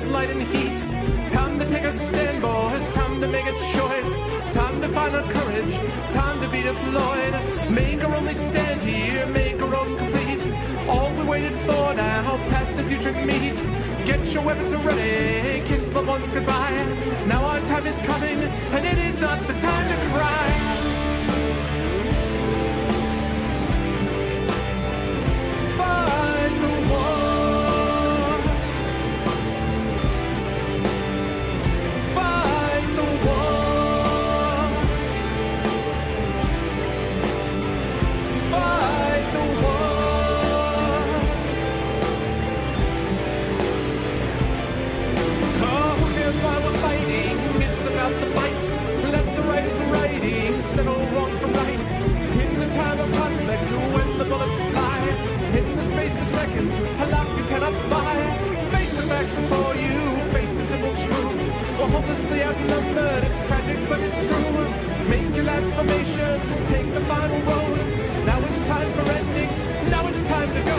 light and heat. Time to take a stand, boys, time to make a choice. Time to find our courage, time to be deployed. Make our only stand here, make our roads complete. All we waited for now, past the future meet. Get your weapons ready, kiss loved ones goodbye. Now our time is coming, and it is not the time to cry. Settle wrong from right. In the time of conflict, when the bullets fly, in the space of seconds, a life you cannot buy. Face the facts before you, face the simple truth. We're hopelessly outnumbered, it's tragic but it's true. Make your last formation, take the final road. Now it's time for endings, now it's time to go.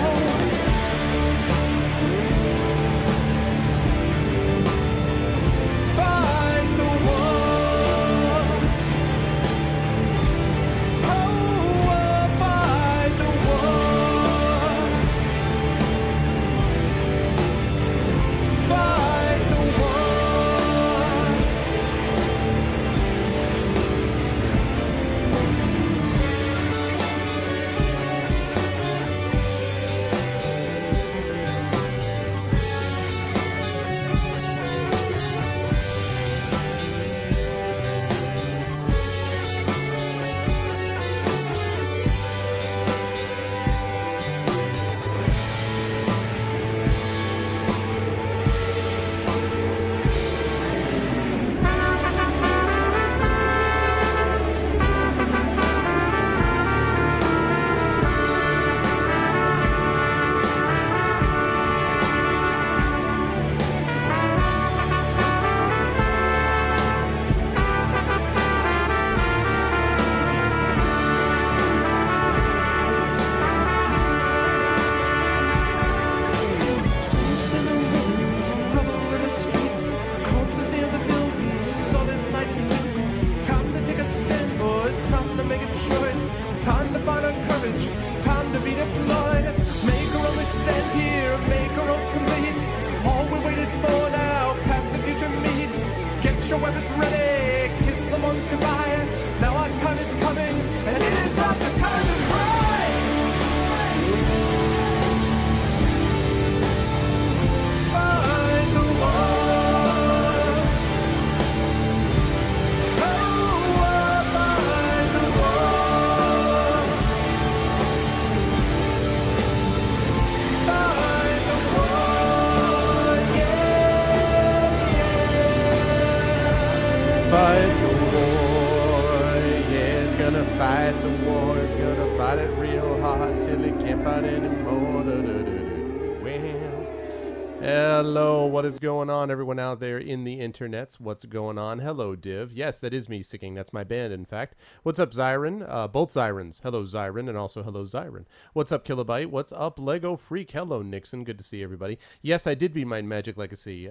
Hello, what is going on, everyone out there in the internets? What's going on? Hello, Div. Yes, that is me singing. That's my band, in fact. What's up, Zyron? Both Zyrons. Hello, Zyron, and also hello, Zyron. What's up, Kilobyte? What's up, Lego Freak? Hello, Nixon. Good to see everybody. Yes, I did beat my Magic Legacy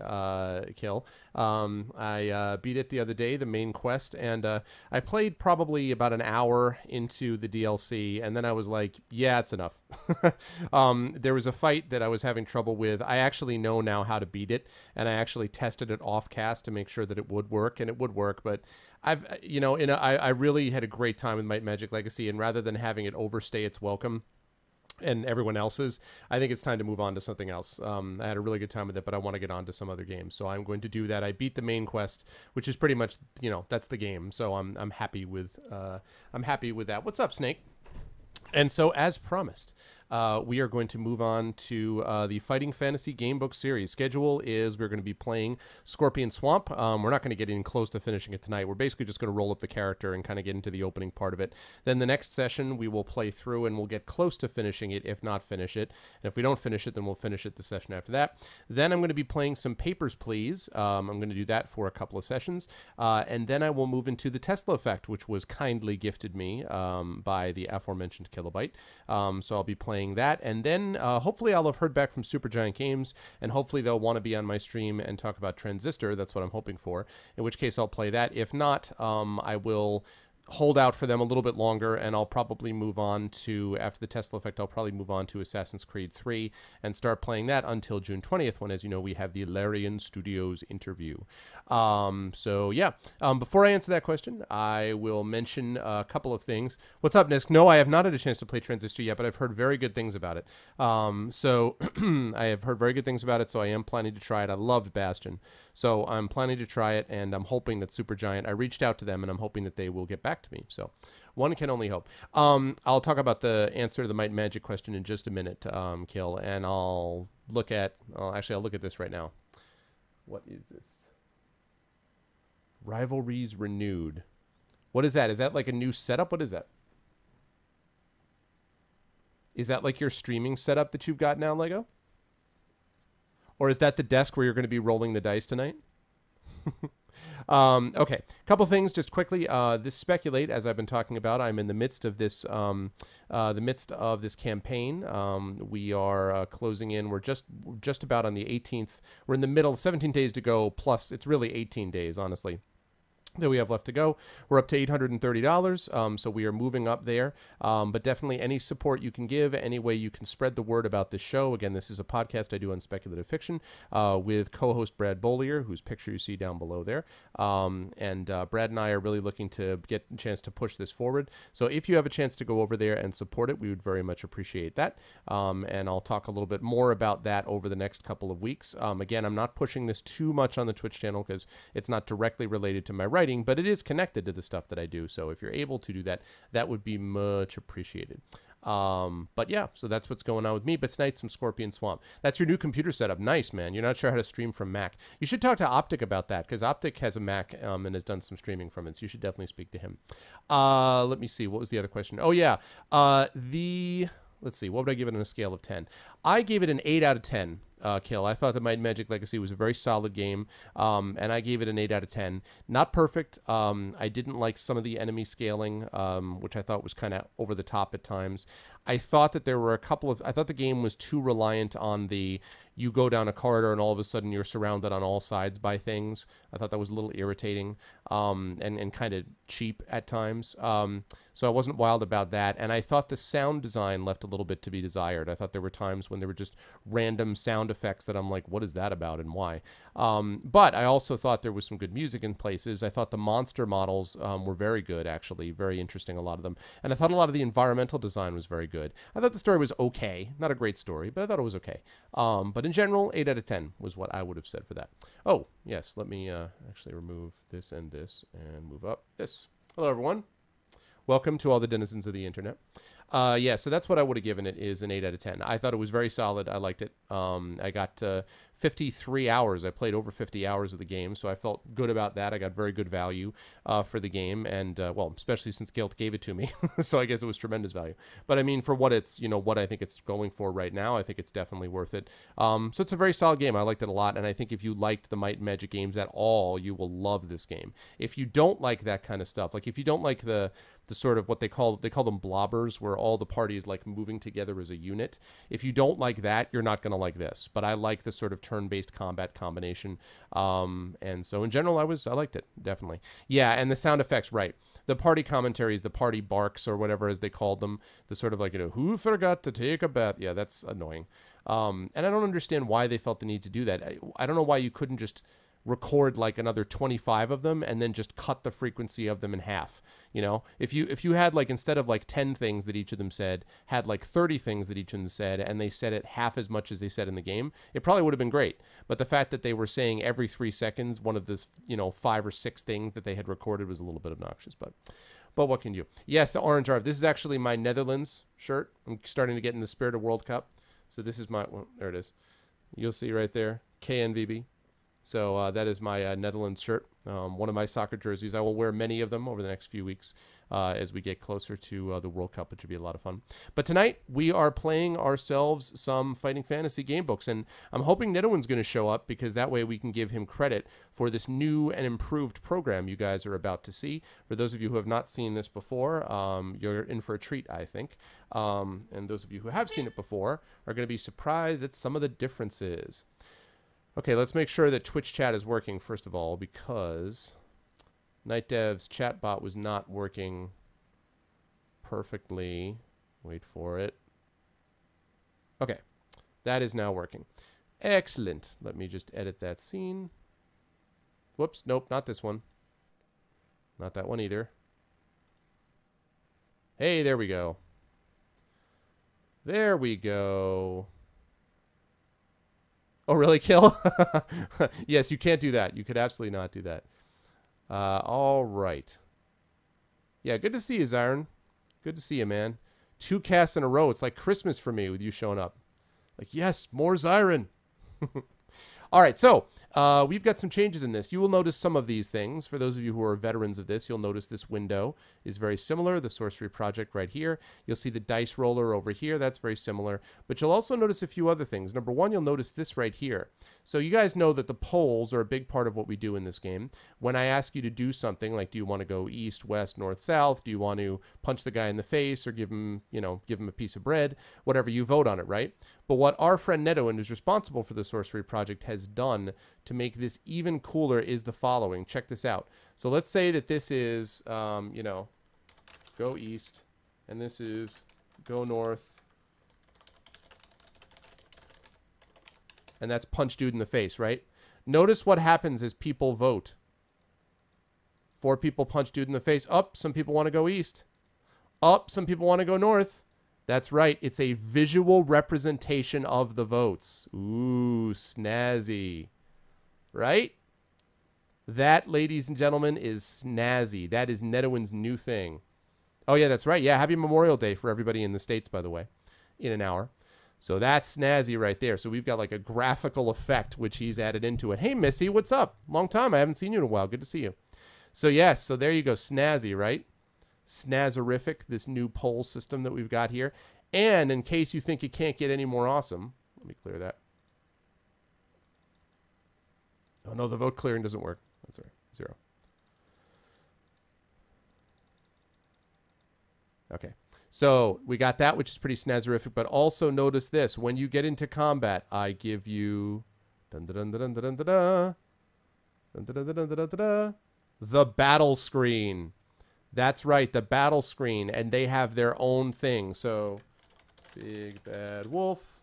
kill. I beat it the other day, the main quest, and I played probably about an hour into the DLC, and then I was like, yeah, it's enough. There was a fight that I was having trouble with. I actually know now how to beat it, and I actually tested it off cast to make sure that it would work, and it would work. But I've, you know, I really had a great time with Might Magic Legacy, and rather than having it overstay its welcome and everyone else's, I think it's time to move on to something else. I had a really good time with it, but I want to get on to some other games, so I'm going to do that. I beat the main quest, which is pretty much, you know, that's the game. So I'm happy with that. What's up, Snake? And so, as promised, we are going to move on to the Fighting Fantasy Gamebook series. Schedule is we're going to be playing Scorpion Swamp. We're not going to get in close to finishing it tonight. We're basically just going to roll up the character and kind of get into the opening part of it. Then the next session we will play through and we'll get close to finishing it, if not finish it. And if we don't finish it, then we'll finish it the session after that. Then I'm going to be playing some Papers, Please. I'm going to do that for a couple of sessions. And then I will move into the Tesla Effect, which was kindly gifted me by the aforementioned Kilobyte. So I'll be playing playing that. And then hopefully I'll have heard back from Supergiant Games, and hopefully they'll want to be on my stream and talk about Transistor. That's what I'm hoping for, in which case I'll play that. If not, I will hold out for them a little bit longer, and I'll probably move on to, after the Tesla Effect, I'll probably move on to Assassin's Creed 3 and start playing that until June 20th, when, as you know, we have the Larian Studios interview. So yeah, before I answer that question, I will mention a couple of things. What's up, Nisk? No, I have not had a chance to play Transistor yet, but I've heard very good things about it. So I have heard very good things about it, so I am planning to try it. I loved Bastion, so I'm planning to try it, and I'm hoping that Supergiant, I reached out to them, and I'm hoping that they will get back to me. So one can only hope. I'll talk about the answer to the Might and Magic question in just a minute, Kill, and I'll look at, actually I'll look at this right now. What is this? Rivalries Renewed. What is that? Is that like a new setup? What is that? Is that like your streaming setup that you've got now, Lego? Or is that the desk where you're going to be rolling the dice tonight? Okay, couple things just quickly. This Speculate, as I've been talking about, I'm in the midst of this campaign. We are closing in. We're just about on the 18th. We're in the middle, 17 days to go, plus it's really 18 days, honestly, that we have left to go. We're up to $830, so we are moving up there. But definitely any support you can give, any way you can spread the word about this show. Again, this is a podcast I do on speculative fiction with co-host Brad Bollier, whose picture you see down below there. Brad and I are really looking to get a chance to push this forward. So if you have a chance to go over there and support it, we would very much appreciate that. And I'll talk a little bit more about that over the next couple of weeks. Again, I'm not pushing this too much on the Twitch channel because it's not directly related to my writing, but it is connected to the stuff that I do. So if you're able to do that, that would be much appreciated. But yeah, so that's what's going on with me. But tonight, some Scorpion Swamp. That's your new computer setup. Nice, man. You're not sure how to stream from Mac. You should talk to Optic about that, because Optic has a Mac and has done some streaming from it. So you should definitely speak to him. Let me see. What was the other question? Oh, yeah. Let's see. What would I give it on a scale of 10? I gave it an 8 out of 10. Kill. I thought that Might and Magic Legacy was a very solid game, and I gave it an 8 out of 10. Not perfect. I didn't like some of the enemy scaling, which I thought was kind of over the top at times. I thought that there were a couple of... I thought the game was too reliant on the... You go down a corridor and all of a sudden you're surrounded on all sides by things. I thought that was a little irritating and kind of cheap at times. So I wasn't wild about that. And I thought the sound design left a little bit to be desired. I thought there were times when there were just random sound effects that I'm like, what is that about and why? But I also thought there was some good music in places. I thought the monster models were very good, actually. Very interesting, a lot of them. And I thought a lot of the environmental design was very good. I thought the story was okay. Not a great story, but I thought it was okay. But in general, 8 out of 10 was what I would have said for that. Oh, yes, let me actually remove this and move up this. Hello, everyone. Welcome to all the denizens of the internet. Yeah, so that's what I would have given it, is an 8 out of 10. I thought it was very solid. I liked it. I got 53 hours. I played over 50 hours of the game, so I felt good about that. I got very good value for the game, and, well, especially since Guilt gave it to me, so I guess it was tremendous value. But, I mean, for what it's, you know, what I think it's going for right now, I think it's definitely worth it. So it's a very solid game. I liked it a lot, and I think if you liked the Might and Magic games at all, you will love this game. If you don't like that kind of stuff, like if you don't like the sort of what they call them blobbers, where all the parties like moving together as a unit. If you don't like that, you're not going to like this. But I like the sort of turn-based combat combination. And so in general, I liked it, definitely. Yeah, and the sound effects, right. The party commentaries, the party barks or whatever as they called them, the sort of like, you know, who forgot to take a bath? Yeah, that's annoying. And I don't understand why they felt the need to do that. I don't know why you couldn't just record like another 25 of them and then just cut the frequency of them in half. You know, if you had like, instead of like 10 things that each of them said, had like 30 things that each of them said, and they said it half as much as they said in the game, it probably would have been great. But the fact that they were saying every 3 seconds one of this, you know, 5 or 6 things that they had recorded was a little bit obnoxious. But what can you? Yes, Orange Arv. This is actually my Netherlands shirt. I'm starting to get in the spirit of World Cup. So this is my, well, there it is. You'll see right there, KNVB. So that is my Netherlands shirt, one of my soccer jerseys. I will wear many of them over the next few weeks as we get closer to the World Cup, which would be a lot of fun. But tonight, we are playing ourselves some Fighting Fantasy game books, and I'm hoping Netherland's going to show up because that way we can give him credit for this new and improved program you guys are about to see. For those of you who have not seen this before, you're in for a treat, I think. And those of you who have seen it before are going to be surprised at some of the differences. Okay, let's make sure that Twitch chat is working, first of all, because NightDev's chatbot was not working perfectly. Wait for it. Okay, that is now working. Excellent. Let me just edit that scene. Whoops, nope, not this one. Not that one either. Hey, there we go. There we go. Oh, really, Kill? Yes, you can't do that. You could absolutely not do that. All right. Yeah, good to see you, Zyron. Good to see you, man. 2 casts in a row. It's like Christmas for me with you showing up. Like, yes, more Zyron. All right, so we've got some changes in this. You will notice some of these things. For those of you who are veterans of this, you'll notice this window is very similar. The Sorcery Project right here. You'll see the dice roller over here. That's very similar. But you'll also notice a few other things. Number one, you'll notice this right here. So you guys know that the polls are a big part of what we do in this game. When I ask you to do something, like do you want to go east, west, north, south? Do you want to punch the guy in the face or give him, you know, give him a piece of bread? Whatever, you vote on it, right? But what our friend Neto, who's responsible for the Sorcery Project, has done to make this even cooler is the following. Check this out. So let's say that this is, you know, go east, and this is go north, and that's punch dude in the face, right? Notice what happens as people vote. 4 people punch dude in the face. Up, some people want to go east. Up, some people want to go north. That's right. It's a visual representation of the votes. Ooh, snazzy. Right? That, ladies and gentlemen, is snazzy. That is Netowin's new thing. Oh, yeah, that's right. Yeah, happy Memorial Day for everybody in the States, by the way, in an hour. So that's snazzy right there. So we've got like a graphical effect, which he's added into it. Hey, Missy, what's up? Long time. I haven't seen you in a while. Good to see you. So, yes, so there you go. Snazzy, right? Snazerific, this new poll system that we've got here. And in case you think it can't get any more awesome, let me clear that. Oh, no, the vote clearing doesn't work. That's all right. 0. Okay. So we got that, which is pretty snazerific. But also notice this. When you get into combat, I give you the battle screen. That's right, the battle screen, and they have their own thing. So, Big Bad Wolf,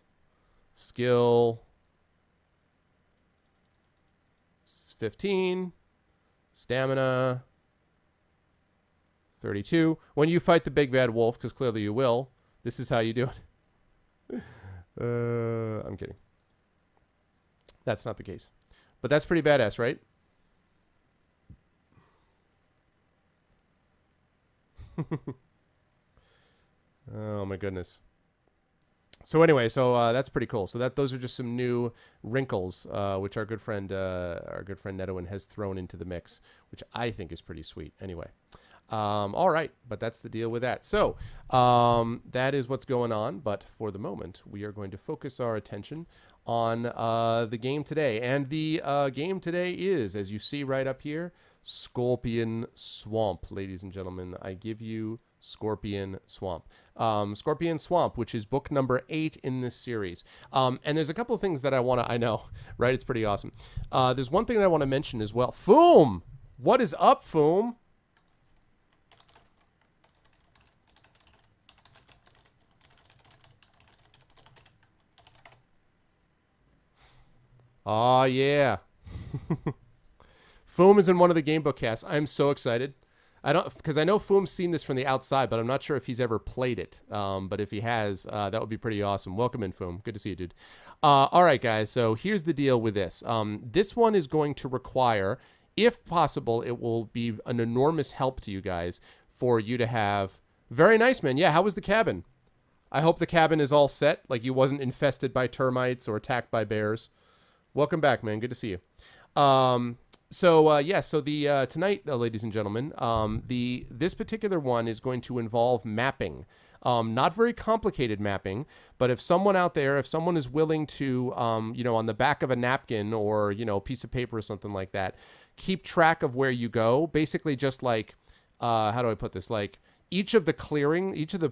skill 15, stamina 32. When you fight the Big Bad Wolf, because clearly you will, this is how you do it. I'm kidding. That's not the case. But that's pretty badass, right? Oh my goodness. So anyway, so that's pretty cool. So those are just some new wrinkles, which our good friend Netowin has thrown into the mix, which I think is pretty sweet. Anyway, all right, but that's the deal with that. So that is what's going on. But for the moment, we are going to focus our attention on the game today, and the game today is, as you see right up here, Scorpion Swamp, ladies and gentlemen. I give you Scorpion Swamp. Scorpion Swamp, which is book number 8 in this series. And there's a couple of things that I know, right? It's pretty awesome. There's one thing that I want to mention as well. Foom! What is up, Foom? Oh, yeah. Foom is in one of the game book casts. I'm so excited. Because I know Foom's seen this from the outside, but I'm not sure if he's ever played it. But if he has, that would be pretty awesome. Welcome in, Foom. Good to see you, dude. All right, guys. So here's the deal with this. This one is going to require, if possible, it will be an enormous help to you guys for you to have. Very nice, man. Yeah, how was the cabin? I hope the cabin is all set, like you wasn't infested by termites or attacked by bears. Welcome back, man. Good to see you. So the tonight, ladies and gentlemen, this particular one is going to involve mapping. Not very complicated mapping, but if someone out there, if someone is willing to, on the back of a napkin or, a piece of paper or something like that, keep track of where you go, basically just like, how do I put this? Like each of the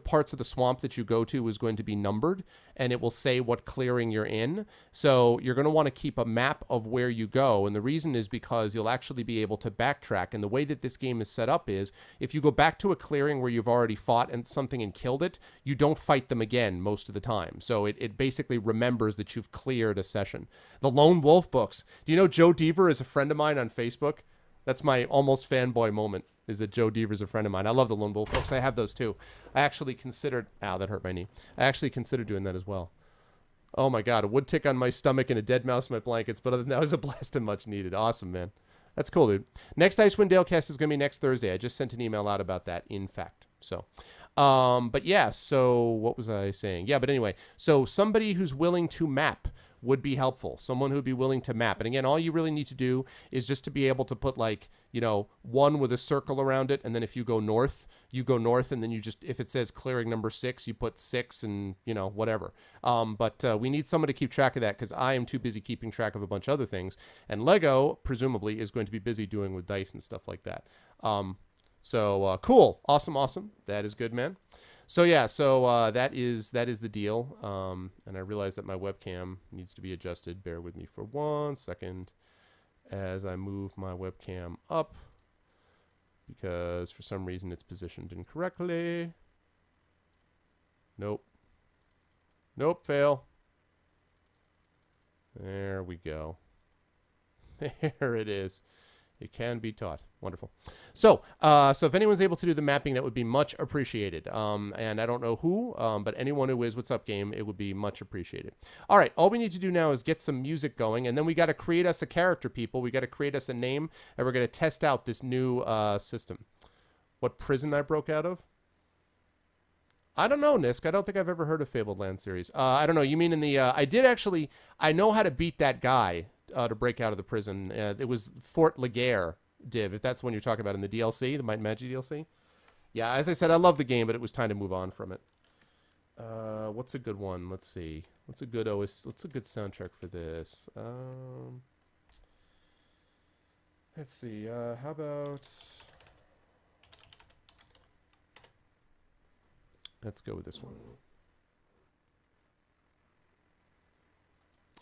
parts of the swamp that you go to is going to be numbered, and it will say what clearing you're in. So you're going to want to keep a map of where you go. And the reason is because you'll actually be able to backtrack. And the way that this game is set up is if you go back to a clearing where you've already fought and something and killed it, you don't fight them again most of the time. So it basically remembers that you've cleared a session. The Lone Wolf books. Do you know Joe Deaver is a friend of mine on Facebook? That's my almost fanboy moment, is that Joe Deaver's a friend of mine. I love the Lone Wolf books. I have those too. I actually considered... Ow, that hurt my knee. I actually considered doing that as well. Oh my god, a wood tick on my stomach and a dead mouse in my blankets, but other than that, it was a blast and much needed. Awesome, man. That's cool, dude. Next Icewind Dale cast is going to be next Thursday. I just sent an email out about that, in fact. So, but yeah, so what was I saying? Yeah, but anyway, so somebody who's willing to map would be helpful. Someone who'd be willing to map. And again, all you really need to do is just to be able to put like, one with a circle around it. And then if you go north, and then you just, if it says clearing number 6, you put 6 and, whatever. But we need someone to keep track of that because I am too busy keeping track of a bunch of other things. And Lego, presumably, is going to be busy doing with dice and stuff like that. So cool. Awesome. That is good, man. So yeah, that is the deal. And I realize that my webcam needs to be adjusted. Bear with me for 1 second as I move my webcam up because for some reason it's positioned incorrectly. Nope, fail. There we go. There it is. It can be taught. Wonderful. So if anyone's able to do the mapping, that would be much appreciated. And I don't know who, but anyone who is, what's up, game? It would be much appreciated. All right, all we need to do now is get some music going, and then we got to create us a character, people. We got to create us a name, and we're going to test out this new system. What prison I broke out of? I don't know, Nisk. I don't think I've ever heard of Fabled Land series. I don't know. You mean in the... I know how to beat that guy to break out of the prison. It was Fort Laguerre, Div, if that's the one you're talking about in the DLC, the Might and Magic DLC. Yeah, as I said, I love the game, but it was time to move on from it. What's a good one? Let's see. What's a good soundtrack for this? Let's see. How about... Let's go with this one.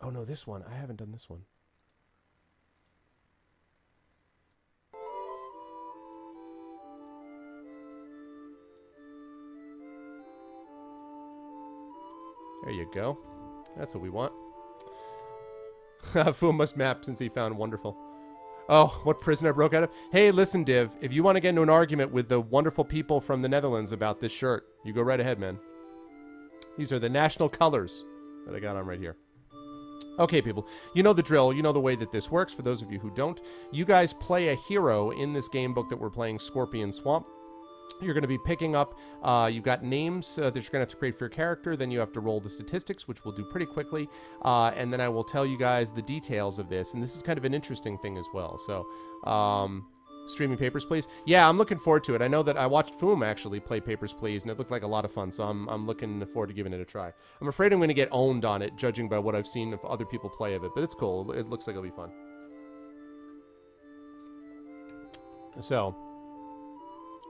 Oh, no, this one. I haven't done this one. There you go. That's what we want. Fool must map since he found wonderful. Oh, what prison I broke out of. Hey, listen, Div. If you want to get into an argument with the wonderful people from the Netherlands about this shirt, you go right ahead, man. These are the national colors that I got on right here. Okay, people. You know the drill. You know the way that this works. For those of you who don't, you guys play a hero in this game book that we're playing, Scorpion Swamp. You're going to be picking up, you've got names that you're going to have to create for your character. Then you have to roll the statistics, which we'll do pretty quickly. And then I will tell you guys the details of this. And this is kind of an interesting thing as well. So, streaming Papers, Please. Yeah, I'm looking forward to it. I know that I watched Foom actually play Papers, Please, and it looked like a lot of fun. So I'm looking forward to giving it a try. I'm afraid I'm going to get owned on it, judging by what I've seen of other people play of it. But it's cool. It looks like it'll be fun. So...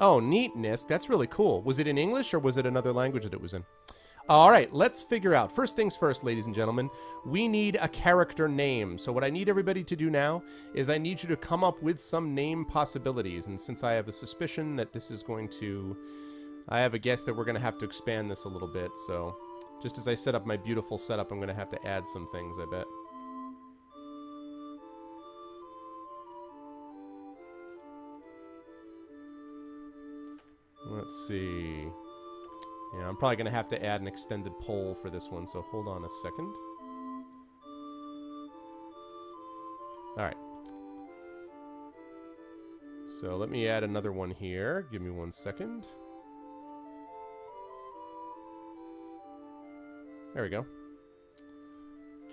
Oh, neat, Nisk. That's really cool. Was it in English or was it another language that it was in? All right, let's figure out. First things first, ladies and gentlemen, we need a character name. So what I need everybody to do now is I need you to come up with some name possibilities. And since I have a suspicion that this is going to... I have a guess that we're going to have to expand this a little bit. So just as I set up my beautiful setup, I'm going to have to add some things, I bet. Let's see. Yeah, I'm probably going to have to add an extended poll for this one, so hold on a second. Alright. So let me add another one here. Give me 1 second. There we go.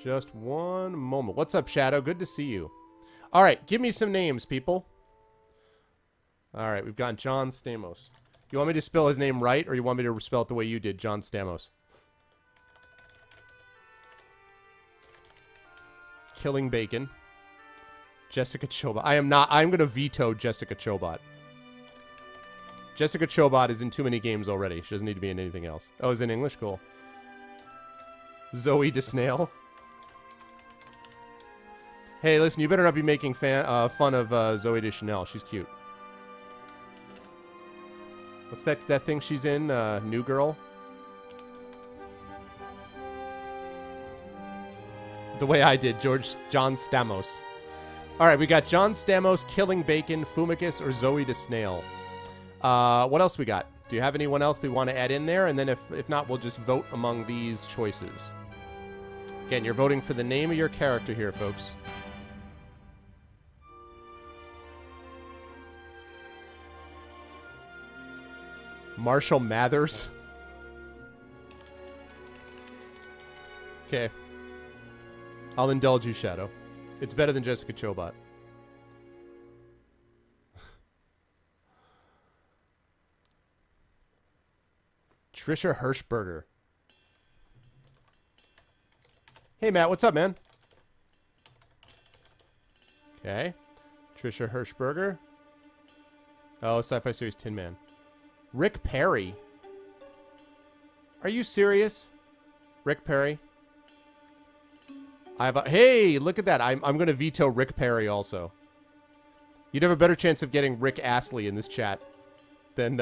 Just one moment. What's up, Shadow? Good to see you. All right, give me some names, people. All right, we've got John Stamos. You want me to spell his name right, or you want me to spell it the way you did, John Stamos? Killing Bacon. Jessica Chobot. I'm going to veto Jessica Chobot. Jessica Chobot is in too many games already. She doesn't need to be in anything else. Oh, is in English? Cool. Zoe DeSnail. Hey, listen, you better not be making fun of Zoe Deschanel. She's cute. What's that thing she's in? New Girl? The way I did, John Stamos. Alright, we got John Stamos, Killing Bacon, Fumicus, or Zoe DeSnail. What else we got? Do you have anyone else that you want to add in there? And then if not, we'll just vote among these choices. Again, you're voting for the name of your character here, folks. Marshall Mathers. Okay. I'll indulge you, Shadow. It's better than Jessica Chobot. Trisha Hirschberger. Hey, Matt. What's up, man? Okay. Trisha Hirschberger. Oh, Sci-Fi Series Tin Man. Rick Perry. Are you serious? Rick Perry? Hey, look at that. I'm going to veto Rick Perry also. You'd have a better chance of getting Rick Astley in this chat than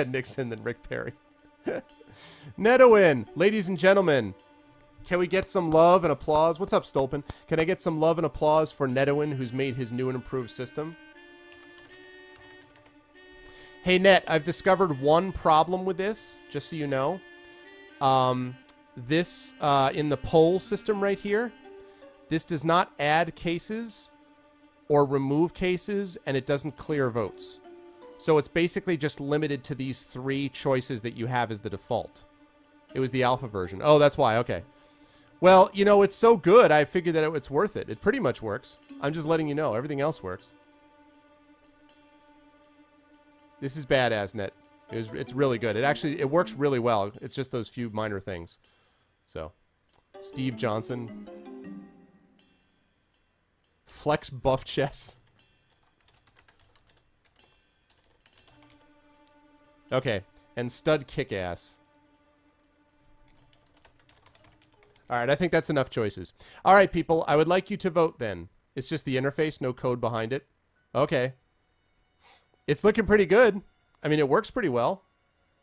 Nixon than Rick Perry. Netowin, ladies and gentlemen, can we get some love and applause? What's up, Stolpen? Can I get some love and applause for Netowin, who's made his new and improved system? Hey, Net, I've discovered one problem with this, just so you know. This, in the poll system right here, this does not add cases or remove cases, and it doesn't clear votes. So it's basically just limited to these 3 choices that you have as the default. It was the alpha version. Oh, that's why. Okay. Well, you know, it's so good, I figured that it's worth it. It pretty much works. I'm just letting you know. Everything else works. This is badass, Net. It's really good. It works really well. It's just those few minor things. So, Steve Johnson. Flex Buff Chess. Okay, and Stud Kickass. Alright, I think that's enough choices. Alright, people, I would like you to vote then. It's just the interface, no code behind it. Okay. It's looking pretty good. I mean, it works pretty well.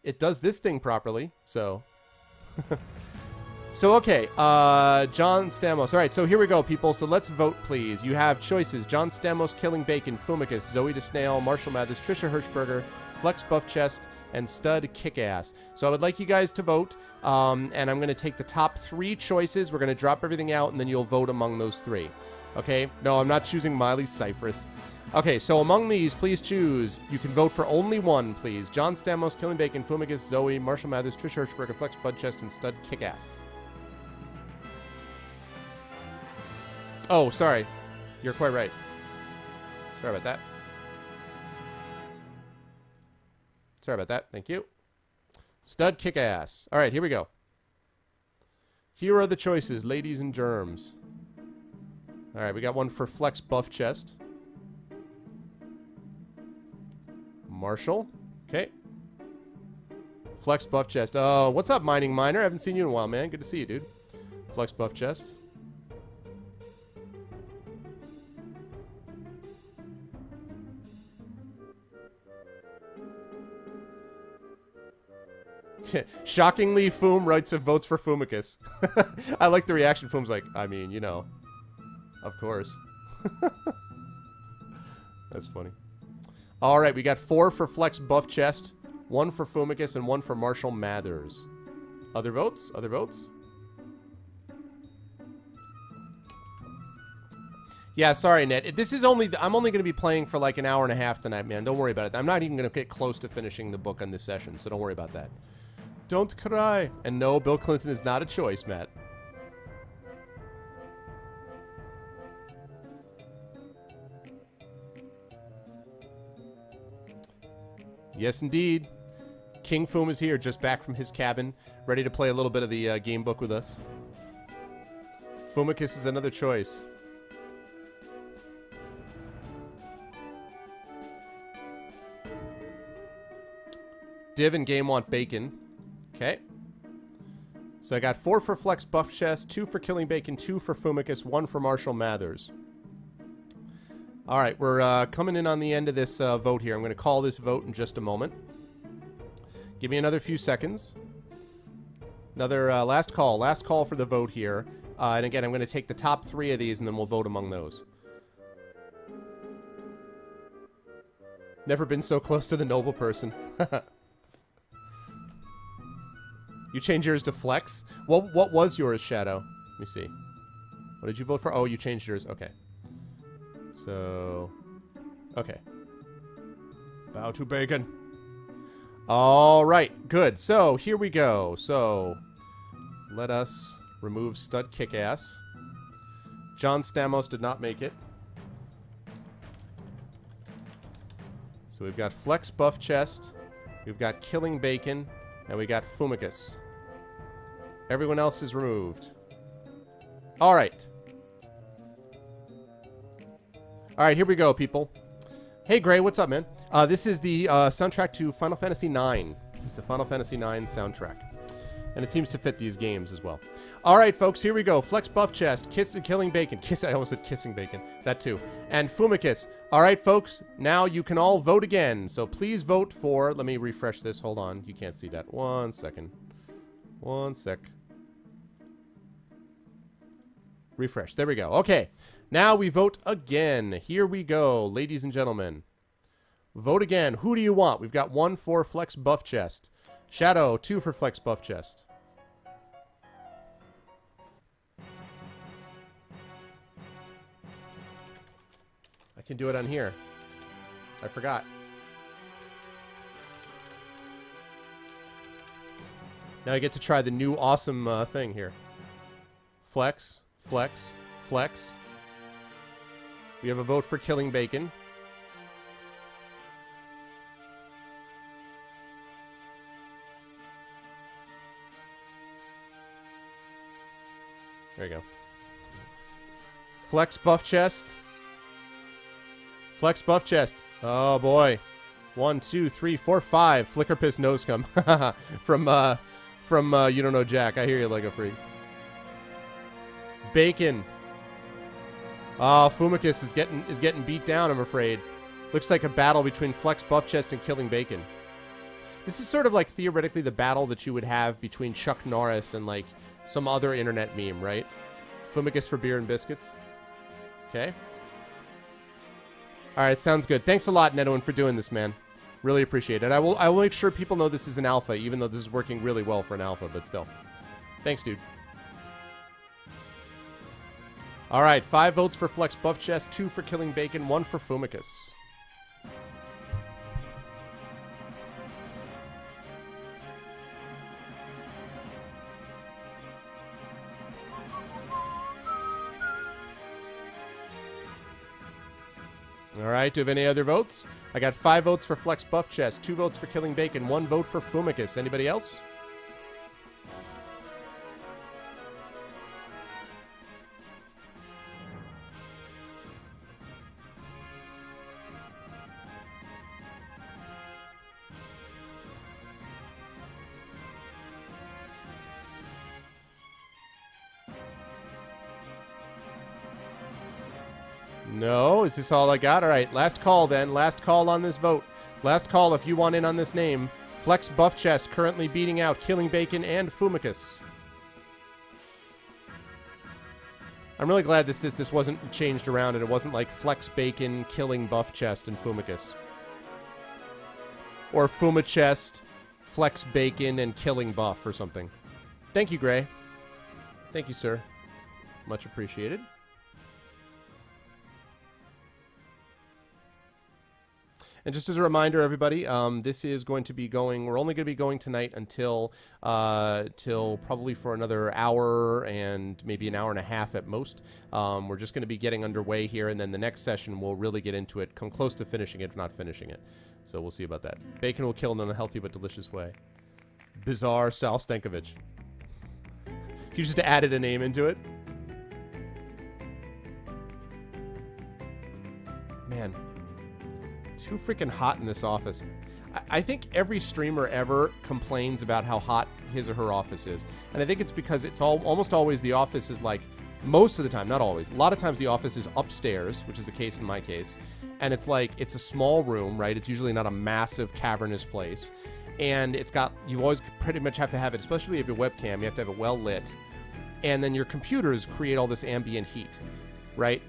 It does this thing properly, so... So, okay, John Stamos. All right, so here we go, people. So let's vote, please. You have choices. John Stamos, Killing Bacon, Fumicus, Zoe DeSnail, Marshall Mathers, Trisha Hirschberger, Flex Buff Chest, and Stud Kickass. So I would like you guys to vote, and I'm going to take the top 3 choices. We're going to drop everything out, and then you'll vote among those 3. Okay? No, I'm not choosing Miley Cyrus. Okay, so among these, please choose. You can vote for only one, please. John Stamos, Killing Bacon, Fumicus, Zoe, Marshall Mathers, Trisha Hirschberger, Flex Buff Chest, and Stud Kickass. Oh, sorry. You're quite right. Sorry about that. Sorry about that. Thank you. Stud Kickass. All right, here we go. Here are the choices, ladies and germs. All right, we got one for Flex Buff Chest. Marshall. Okay. Flex Buff Chest. Oh, what's up, Mining Miner? I haven't seen you in a while, man. Good to see you, dude. Flex Buff Chest. Shockingly, Foom writes and votes for Fumicus. I like the reaction. Foom's like, I mean, you know, of course. That's funny. All right, we got 4 for Flex Buff Chest, 1 for Fumicus, and 1 for Marshall Mathers. Other votes? Other votes? Yeah, sorry, Ned. This is only... I'm only going to be playing for like an hour and a half tonight, man. Don't worry about it. I'm not even going to get close to finishing the book on this session, so don't worry about that. Don't cry. And no, Bill Clinton is not a choice, Matt. Yes, indeed. King Foom is here, just back from his cabin, ready to play a little bit of the game book with us. Fumicus is another choice. Div and Game want bacon. Okay. So I got 4 for Flex Buff Chest, 2 for Killing Bacon, 2 for Fumicus, 1 for Marshall Mathers. All right, we're coming in on the end of this vote here. I'm going to call this vote in just a moment. Give me another few seconds. Another last call for the vote here. And again, I'm going to take the top 3 of these and then we'll vote among those. Never been so close to the noble person. You changed yours to Flex? What was yours, Shadow? Let me see. What did you vote for? Oh, you changed yours. Okay. So, okay. Bow to bacon. All right, good. So, here we go. So, let us remove Stud Kickass. John Stamos did not make it. So, we've got Flex Buff Chest. We've got Killing Bacon. And we got Fumicus. Everyone else is removed. All right. All right, here we go, people. Hey, Gray, what's up, man? This is the soundtrack to Final Fantasy IX. It's the Final Fantasy IX soundtrack. And it seems to fit these games as well. All right, folks, here we go. Flex Buff Chest, Killing Bacon. I almost said Kissing Bacon. That too. And Fumicus. All right, folks, now you can all vote again. So please vote for... Let me refresh this. Hold on. You can't see that. 1 second. 1 sec. Refresh. There we go. Okay. Now we vote again. Here we go, ladies and gentlemen. Vote again. Who do you want? We've got 1 for Flex Buff Chest. Shadow, 2 for Flex Buff Chest. I can do it on here. I forgot. Now I get to try the new awesome thing here. Flex, Flex, Flex. We have a vote for Killing Bacon. There you go. Flex Buff Chest. Flex Buff Chest. Oh boy. 1, 2, 3, 4, 5. Flicker Piss Nose Scum. from You Don't Know Jack. I hear you, Lego Freak. Bacon. Oh, Fumicus is getting beat down, I'm afraid. Looks like a battle between Flex Buff Chest and Killing Bacon. This is sort of like theoretically the battle that you would have between Chuck Norris and like some other internet meme, right? Fumicus for beer and biscuits. Okay. All right, sounds good. Thanks a lot, Netowin, for doing this, man. Really appreciate it. I will make sure people know this is an alpha, even though this is working really well for an alpha, but still. Thanks, dude. All right, 5 votes for Flex Buff Chest, 2 for Killing Bacon, 1 for Fumicus. All right, do you have any other votes? I got 5 votes for Flex Buff Chest, 2 votes for Killing Bacon, 1 vote for Fumicus. Anybody else? No? Is this all I got? All right, last call then. Last call on this vote. Last call if you want in on this name. Flex Buff Chest currently beating out Killing Bacon and Fumicus. I'm really glad this wasn't changed around and it wasn't like Flex Bacon, Killing Buff Chest, and Fumicus. Or Fumachest, Flex Bacon, and Killing Buff or something. Thank you, Gray. Thank you, sir. Much appreciated. And just as a reminder, everybody, this is going to be going, we're only going to be going tonight until till probably for another hour and maybe an hour and a half at most. We're just going to be getting underway here, and then the next session we'll really get into it, come close to finishing it, if not finishing it. So we'll see about that. Bacon will kill in an unhealthy but delicious way. Bizarre Sal Stankovic. You just added a name into it. Man, too freaking hot in this office. I think every streamer ever complains about how hot his or her office is. And I think it's because it's almost always the office is like, most of the time, not always, a lot of times the office is upstairs, which is the case in my case. And it's like, it's a small room, right? It's usually not a massive cavernous place. And it's got, you always pretty much have to have it, especially if you have a webcam, you have to have it well lit. And then your computers create all this ambient heat, right?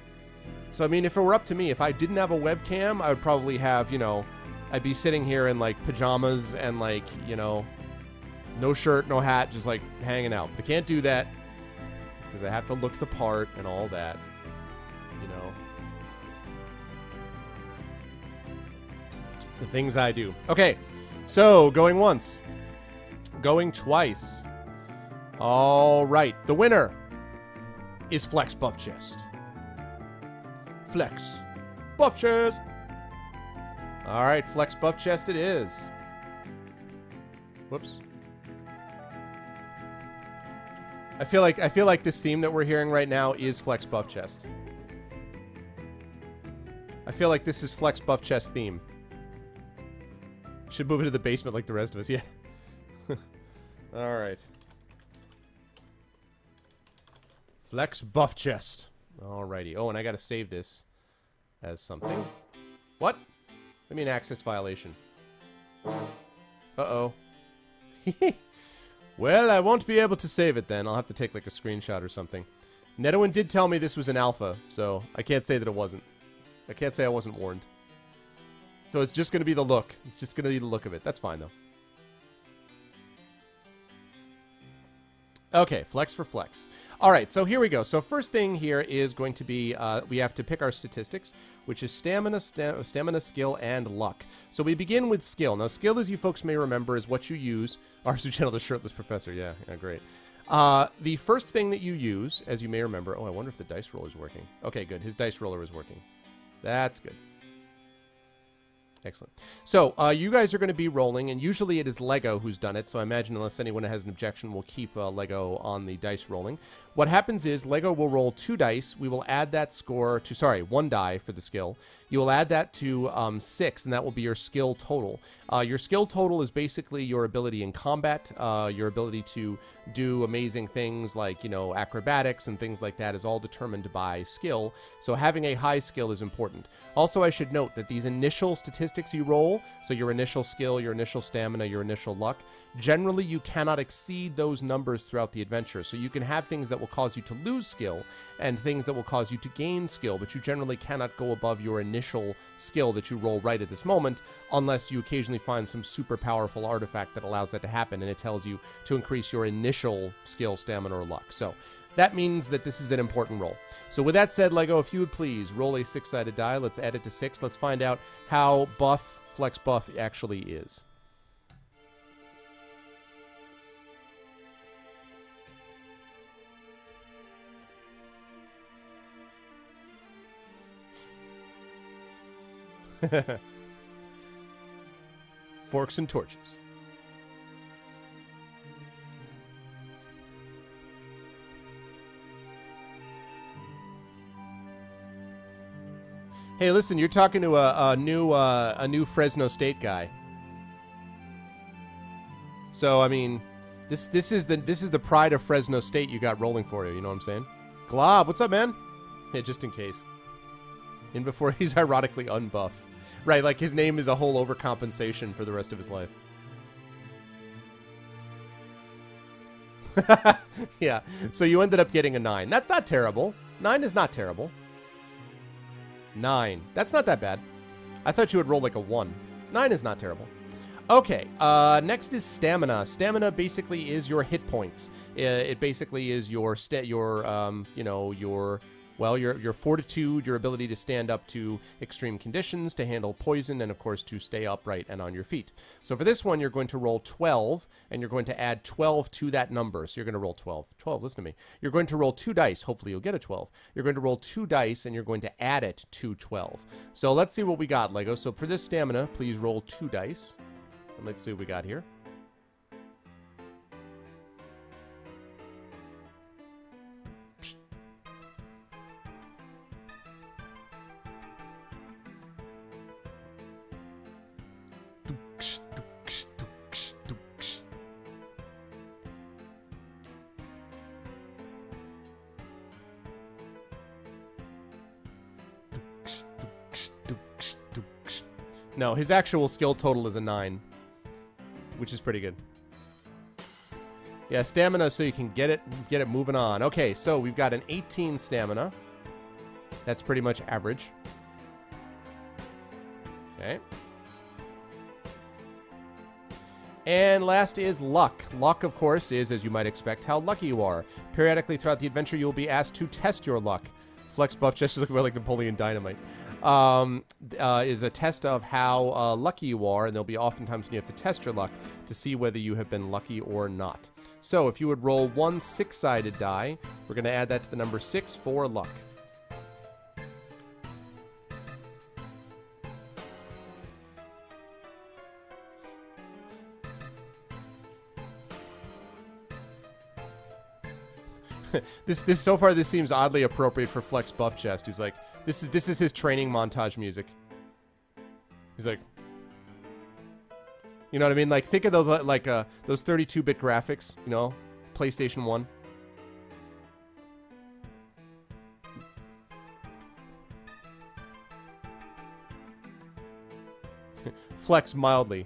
So, I mean, if it were up to me, if I didn't have a webcam, I would probably have, you know, I'd be sitting here in, like, pajamas and, like, you know, no shirt, no hat, just, like, hanging out. I can't do that because I have to look the part and all that, you know. The things I do. Okay, so, going once. Going twice. All right, the winner is Flex Buff Chest. Flex Buff Chest. All right, Flex Buff Chest it is. Whoops. I feel like this theme that we're hearing right now is Flex Buff Chest. I feel like this is Flex Buff Chest theme. Should move into the basement like the rest of us, yeah. All right. Flex Buff Chest. Alrighty. Oh, and I gotta save this as something. What? I mean access violation. Uh-oh. Well, I won't be able to save it then. I'll have to take like a screenshot or something. Netowin did tell me this was an alpha, so I can't say that it wasn't. I can't say I wasn't warned. So it's just gonna be the look. It's just gonna be the look of it. That's fine though. Okay, flex for flex. All right, so here we go. So first thing here is going to be, we have to pick our statistics, which is stamina, skill, and luck. So we begin with skill. Now, skill, as you folks may remember, is what you use. Arsu Channel, the shirtless professor. Yeah, great. The first thing that you use, as you may remember, oh, I wonder if the dice roller is working. Okay, good. His dice roller is working. That's good. Excellent. So, you guys are going to be rolling, and usually it is Lego who's done it, so I imagine unless anyone has an objection, we'll keep Lego on the dice rolling. What happens is Lego will roll 2 dice. We will add that score to, sorry, 1 die for the skill. You will add that to 6, and that will be your skill total. Your skill total is basically your ability in combat, your ability to do amazing things like, you know, acrobatics and things like that is all determined by skill. So having a high skill is important. Also, I should note that these initial statistics you roll, so your initial skill, your initial stamina, your initial luck, generally you cannot exceed those numbers throughout the adventure. So you can have things that will cause you to lose skill and things that will cause you to gain skill, but you generally cannot go above your initial skill that you roll right at this moment unless you occasionally find some super powerful artifact that allows that to happen, and it tells you to increase your initial skill, stamina, or luck. So that means that this is an important roll. So with that said, Lego, if you would please roll a 6-sided die. Let's add it to 6. Let's find out how buff Flex Buff actually is. Forks and torches. Hey, listen, you're talking to a new Fresno State guy. So I mean, this is the pride of Fresno State you got rolling for you. You know what I'm saying? Glob, what's up, man? Yeah, just in case. In before he's ironically unbuff. Right, like his name is a whole overcompensation for the rest of his life. Yeah, so you ended up getting a 9. That's not terrible. 9 is not terrible. 9. That's not that bad. I thought you would roll like a 1. 9 is not terrible. Okay, next is stamina. Stamina basically is your hit points. It basically is your Well, your fortitude, your ability to stand up to extreme conditions, to handle poison, and of course to stay upright and on your feet. So for this one, you're going to roll 12, and you're going to add 12 to that number. So you're going to roll 12. 12, listen to me. You're going to roll 2 dice. Hopefully you'll get a 12. You're going to roll 2 dice, and you're going to add it to 12. So let's see what we got, Lego. So for this stamina, please roll 2 dice. And let's see what we got here. No, his actual skill total is a 9, which is pretty good. Yeah, stamina so you can get it moving on. Okay, so we've got an 18 stamina. That's pretty much average. Okay. And last is luck. Luck, of course, is, as you might expect, how lucky you are. Periodically throughout the adventure, you'll be asked to test your luck. Flex buff just looking like Napoleon Dynamite. Is a test of how lucky you are, and there'll be oftentimes when you have to test your luck to see whether you have been lucky or not. So if you would roll 1 6-sided die, we're going to add that to the number 6 for luck. This so far this seems oddly appropriate for Flex Buff Chest. He's like, this is his training montage music. He's like, you know what I mean? Like, think of those those 32-bit graphics, you know, PlayStation 1. Flex mildly.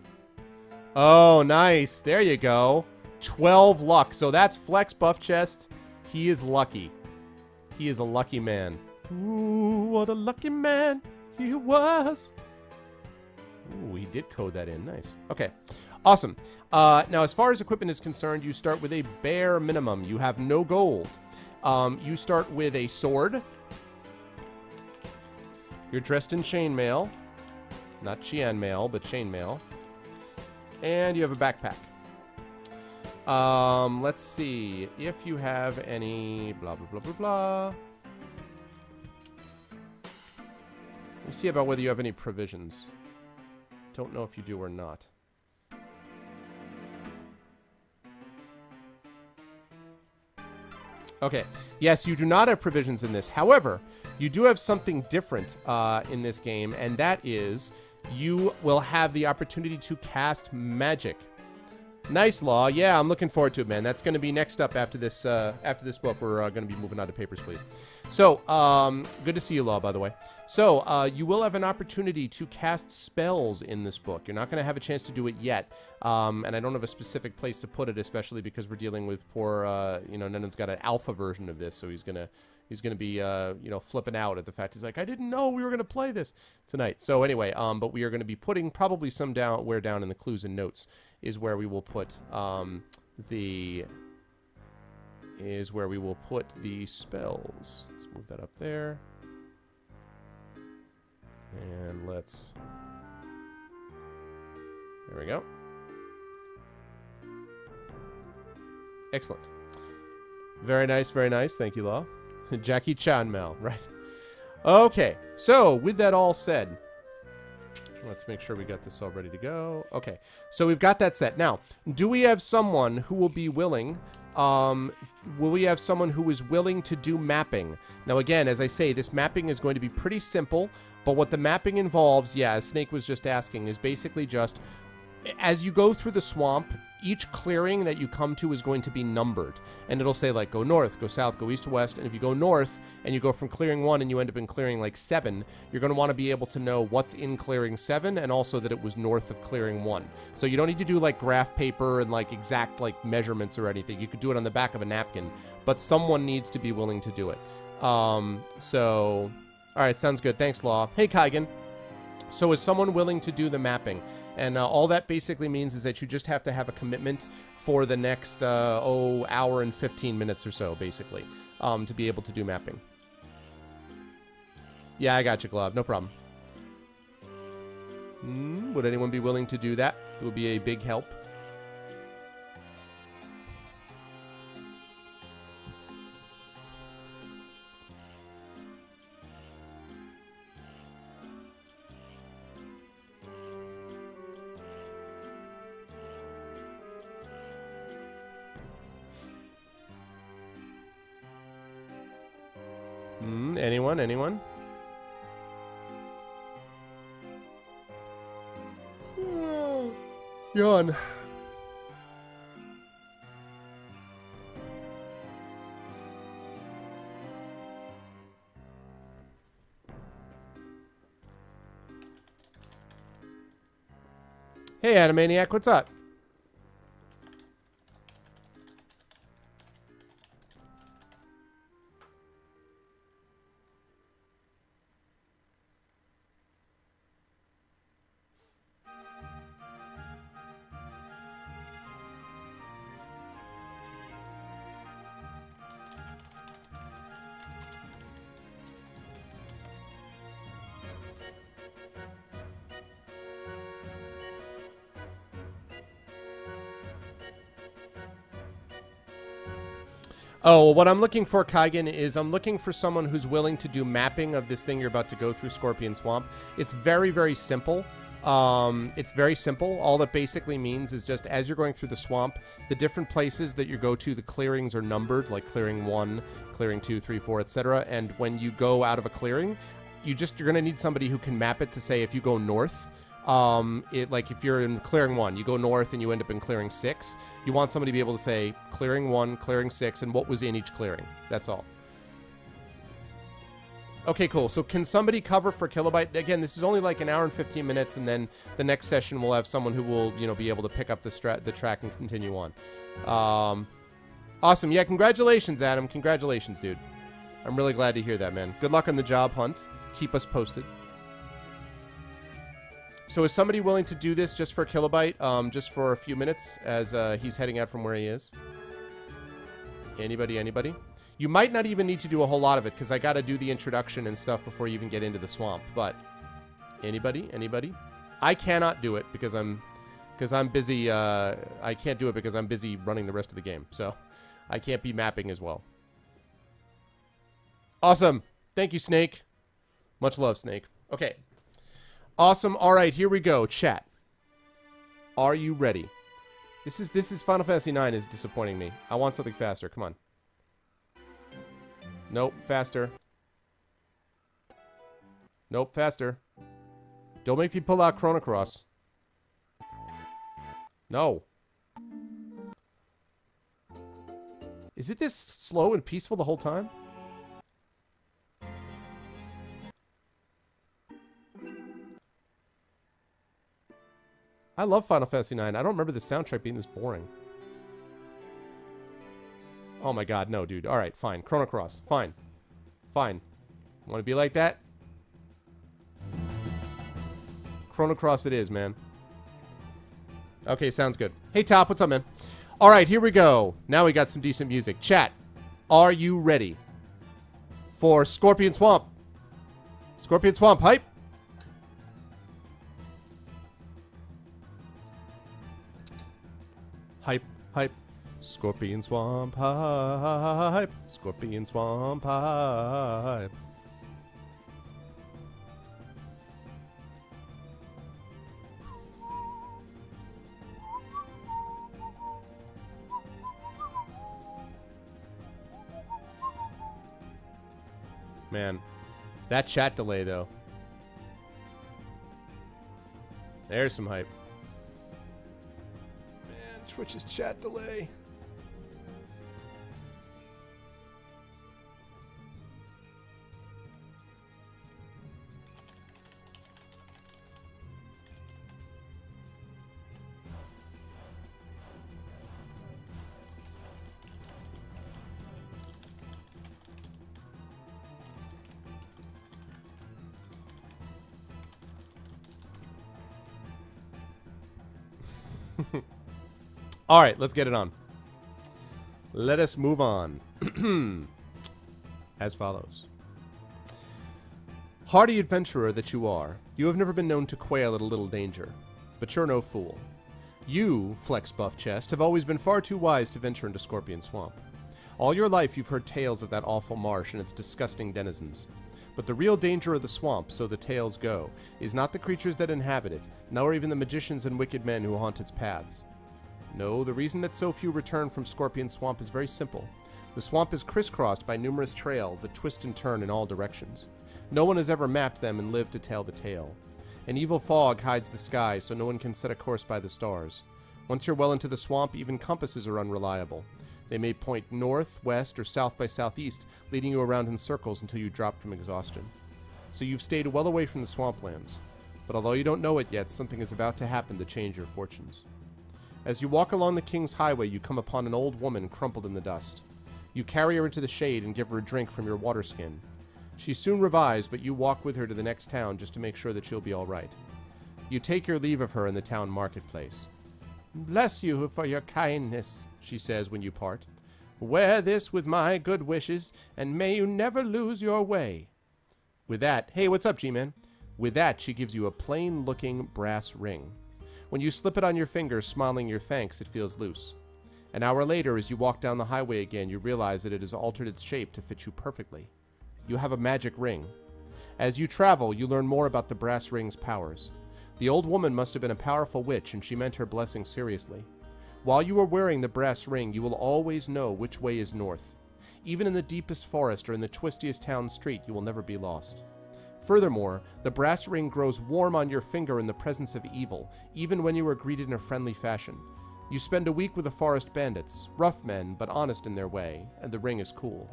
Oh, nice. There you go. 12 luck. So that's Flex Buff Chest. He is lucky. He is a lucky man. Ooh, what a lucky man he was. Ooh, he did code that in. Nice. Okay. Awesome. Now, as far as equipment is concerned, you start with a bare minimum. You have no gold. You start with a sword. You're dressed in chainmail. Not chainmail, but chainmail. And you have a backpack. Let's see if you have any blah, blah, blah, blah, blah. Let me see about whether you have any provisions. Don't know if you do or not. Okay. Yes, you do not have provisions in this. However, you do have something different in this game, and that is you will have the opportunity to cast magic. Nice, Law. Yeah, I'm looking forward to it, man. That's going to be next up after this book. We're going to be moving on to Papers, Please. So, good to see you, Law, by the way. So, you will have an opportunity to cast spells in this book. You're not going to have a chance to do it yet, and I don't have a specific place to put it, especially because we're dealing with poor, you know, Nenon's got an alpha version of this, so he's going to be, you know, flipping out at the fact he's like, I didn't know we were going to play this tonight. So anyway, but we are going to be putting probably some down in the clues and notes is where we will put the spells. Let's move that up there. And let's, there we go. Excellent. Very nice, very nice. Thank you, Law. Jackie Chan Mel, right? Okay, so with that all said, let's make sure we got this all ready to go. Okay, so we've got that set. Now, do we have someone who will be willing, will we have someone who is willing to do mapping? Now, again, as I say, this mapping is going to be pretty simple, but what the mapping involves, yeah, as Snake was just asking, is basically just, as you go through the swamp, each clearing that you come to is going to be numbered. And it'll say, like, go north, go south, go east to west. And if you go north and you go from clearing 1 and you end up in clearing, like, 7, you're going to want to be able to know what's in clearing 7 and also that it was north of clearing 1. So you don't need to do, like, graph paper and, like, exact, like, measurements or anything. You could do it on the back of a napkin. But someone needs to be willing to do it. So, all right, sounds good. Thanks, Law. Hey, Kaigan. So is someone willing to do the mapping? And all that basically means is that you just have to have a commitment for the next, hour and 15 minutes or so, basically, to be able to do mapping. Yeah, I got you, Glob. No problem. Would anyone be willing to do that? It would be a big help. Anyone? Anyone? Yawn. Hey, Animaniac, what's up? Oh, what I'm looking for, Kaigen, is I'm looking for someone who's willing to do mapping of this thing you're about to go through, Scorpion Swamp. It's very, very simple. It's very simple. All that basically means is just as you're going through the swamp, the different places that you go to, the clearings are numbered, like clearing 1, clearing 2, 3, 4, etc. And when you go out of a clearing, you're going to need somebody who can map it to say if you go north, like if you're in clearing 1, you go north and you end up in clearing 6, you want somebody to be able to say clearing 1, clearing 6, and what was in each clearing. That's all. Okay, cool. So can somebody cover for Kilobyte? Again, this is only like an hour and 15 minutes, and then the next session we'll have someone who will, you know, be able to pick up the track and continue on. Awesome. Yeah, congratulations, Adam. Congratulations, dude. I'm really glad to hear that, man. Good luck on the job hunt. Keep us posted. So is somebody willing to do this just for Kilobyte, just for a few minutes as he's heading out from where he is? Anybody? Anybody? You might not even need to do a whole lot of it because I got to do the introduction and stuff before you even get into the swamp. But anybody? Anybody? I cannot do it because I'm busy. I can't do it because I'm busy running the rest of the game. So I can't be mapping as well. Awesome. Thank you, Snake. Much love, Snake. Okay. Awesome. All right, here we go. Chat. Are you ready? This is Final Fantasy IX is disappointing me. I want something faster. Come on. Nope, faster. Nope, faster. Don't make me pull out Chrono Cross. No. Is it this slow and peaceful the whole time? I love Final Fantasy IX. I don't remember the soundtrack being this boring. Oh my god, no, dude. Alright, fine. Chrono Cross. Fine. Fine. Want to be like that? Chrono Cross it is, man. Okay, sounds good. Hey, Top, what's up, man? Alright, here we go. Now we got some decent music. Chat, are you ready for Scorpion Swamp? Scorpion Swamp, hype! Hype, hype. Scorpion Swamp hype. Scorpion Swamp hype. Man, that chat delay though. There's some hype. Man, Twitch's chat delay. All right, let's get it on. Let us move on. As follows. Hardy adventurer that you are, you have never been known to quail at a little danger. But you're no fool. You, Flex Buff Chest, have always been far too wise to venture into Scorpion Swamp. All your life you've heard tales of that awful marsh and its disgusting denizens. But the real danger of the swamp, so the tales go, is not the creatures that inhabit it, nor even the magicians and wicked men who haunt its paths. No, the reason that so few return from Scorpion Swamp is very simple. The swamp is crisscrossed by numerous trails that twist and turn in all directions. No one has ever mapped them and lived to tell the tale. An evil fog hides the sky, so no one can set a course by the stars. Once you're well into the swamp, even compasses are unreliable. They may point north, west, or south by southeast, leading you around in circles until you drop from exhaustion. So you've stayed well away from the swamplands. But although you don't know it yet, something is about to happen to change your fortunes. As you walk along the King's Highway, you come upon an old woman crumpled in the dust. You carry her into the shade and give her a drink from your water skin. She soon revives, but you walk with her to the next town just to make sure that she'll be all right. You take your leave of her in the town marketplace. "Bless you for your kindness," she says when you part. "Wear this with my good wishes, and may you never lose your way." With that, hey, what's up, G-Man? With that, she gives you a plain-looking brass ring. When you slip it on your finger, smiling your thanks, it feels loose. An hour later, as you walk down the highway again, you realize that it has altered its shape to fit you perfectly. You have a magic ring. As you travel, you learn more about the brass ring's powers. The old woman must have been a powerful witch, and she meant her blessing seriously. While you are wearing the brass ring, you will always know which way is north. Even in the deepest forest or in the twistiest town street, you will never be lost. Furthermore, the brass ring grows warm on your finger in the presence of evil, even when you are greeted in a friendly fashion. You spend a week with the forest bandits, rough men, but honest in their way, and the ring is cool.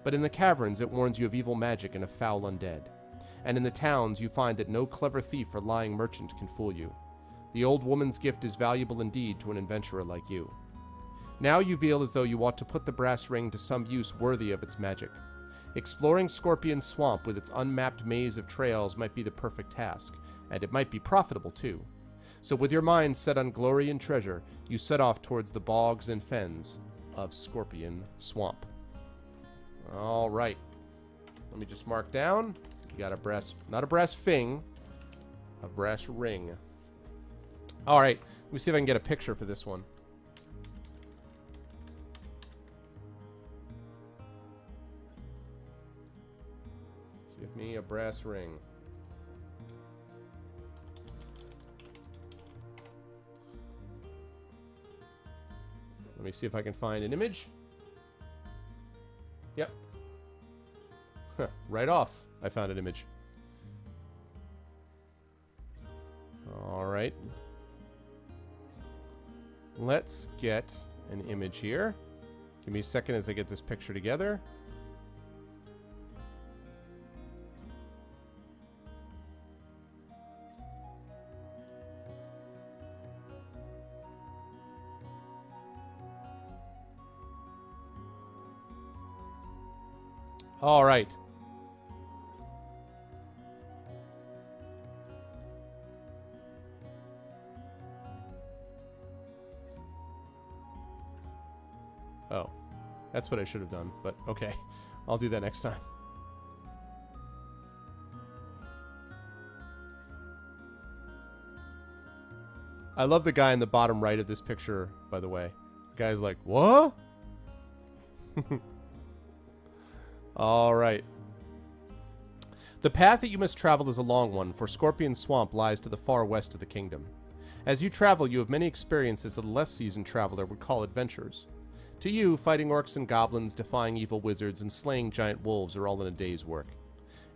But in the caverns, it warns you of evil magic and of foul undead. And in the towns, you find that no clever thief or lying merchant can fool you. The old woman's gift is valuable indeed to an adventurer like you. Now you feel as though you ought to put the brass ring to some use worthy of its magic. Exploring Scorpion Swamp with its unmapped maze of trails might be the perfect task, and it might be profitable too. So with your mind set on glory and treasure, you set off towards the bogs and fens of Scorpion Swamp. All right. Let me just mark down. You got a brass, not a brass fing, a brass ring. All right. Let me see if I can get a picture for this one. Give me a brass ring. Let me see if I can find an image. Yep. Right off, I found an image. All right. Let's get an image here. Give me a second as I get this picture together. All right. Oh, that's what I should have done, but okay. I'll do that next time. I love the guy in the bottom right of this picture, by the way. The guy's like, what? All right. The path that you must travel is a long one, for Scorpion Swamp lies to the far west of the kingdom. As you travel, you have many experiences that a less seasoned traveler would call adventures. To you, fighting orcs and goblins, defying evil wizards, and slaying giant wolves are all in a day's work.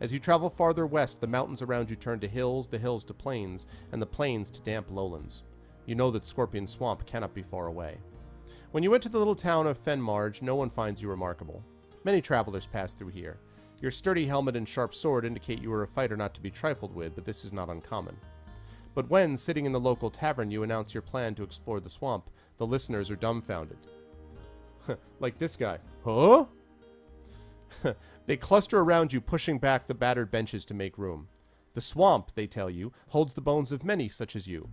As you travel farther west, the mountains around you turn to hills, the hills to plains, and the plains to damp lowlands. You know that Scorpion Swamp cannot be far away. When you enter the little town of Fenmarge, no one finds you remarkable. Many travelers pass through here. Your sturdy helmet and sharp sword indicate you are a fighter not to be trifled with, but this is not uncommon. But when, sitting in the local tavern, you announce your plan to explore the swamp, the listeners are dumbfounded. Like this guy. Huh? They cluster around you, pushing back the battered benches to make room. The swamp, they tell you, holds the bones of many such as you.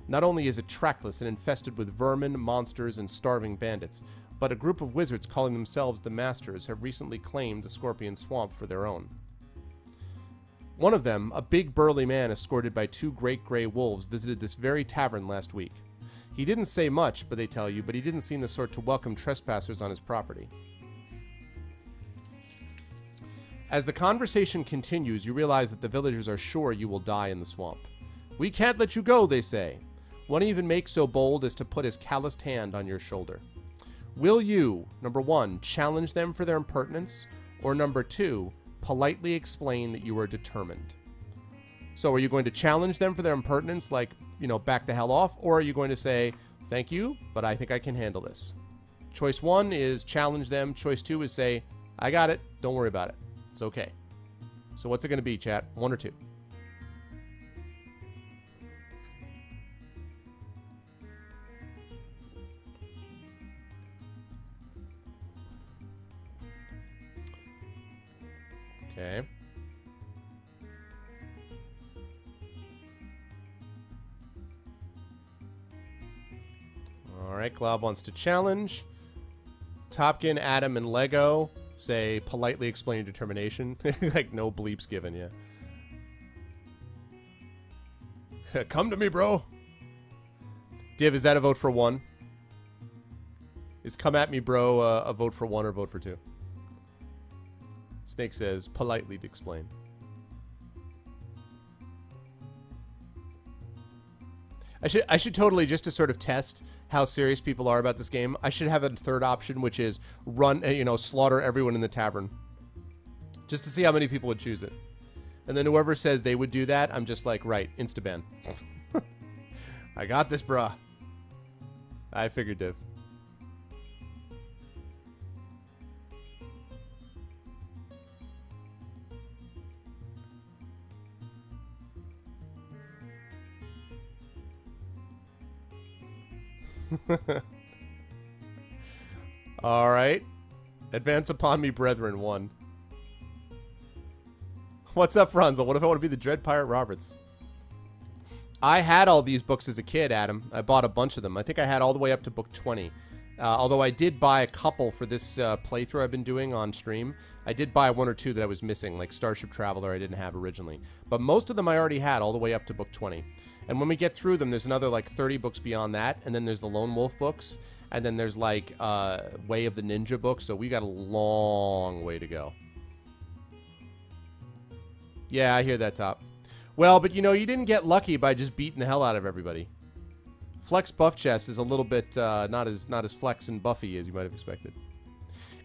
Not only is it trackless and infested with vermin, monsters, and starving bandits, but a group of wizards calling themselves the Masters have recently claimed the Scorpion Swamp for their own. One of them, a big burly man escorted by 2 great gray wolves, visited this very tavern last week. He didn't say much, but they tell you, but he didn't seem the sort to welcome trespassers on his property. As the conversation continues, you realize that the villagers are sure you will die in the swamp. We can't let you go, they say. One even makes so bold as to put his calloused hand on your shoulder. Will you, number 1, challenge them for their impertinence, or number 2, politely explain that you are determined? So are you going to challenge them for their impertinence, like, you know, back the hell off, or are you going to say, thank you, but I think I can handle this? Choice 1 is challenge them. Choice 2 is say, I got it, don't worry about it. It's okay. So what's it going to be, chat? 1 or 2? Okay. All right, Glob wants to challenge. Topkin, Adam, and Lego say politely explain your determination. Like no bleeps given, yeah. Come to me, bro. Div, is that a vote for 1? Is come at me, bro, a vote for 1 or vote for 2? Snake says, politely explain. I should totally, just to sort of test how serious people are about this game, I should have a third option, which is run, you know, slaughter everyone in the tavern. Just to see how many people would choose it. And then whoever says they would do that, I'm just like, right, insta-ban. I got this, bruh. I figured, Div. All right. Advance upon me, brethren. 1. What's up, Franzel? What if I want to be the Dread Pirate Roberts? I had all these books as a kid, Adam. I bought a bunch of them. I think I had all the way up to book 20. Although I did buy a couple for this playthrough I've been doing on stream. I did buy 1 or 2 that I was missing, like Starship Traveler I didn't have originally. But most of them I already had all the way up to book 20. And when we get through them, there's another like 30 books beyond that. And then there's the Lone Wolf books. And then there's like Way of the Ninja books. So we got a long way to go. Yeah, I hear that, Top. Well, but you know, you didn't get lucky by just beating the hell out of everybody. Flex Buff Chest is a little bit not as flex and buffy as you might have expected.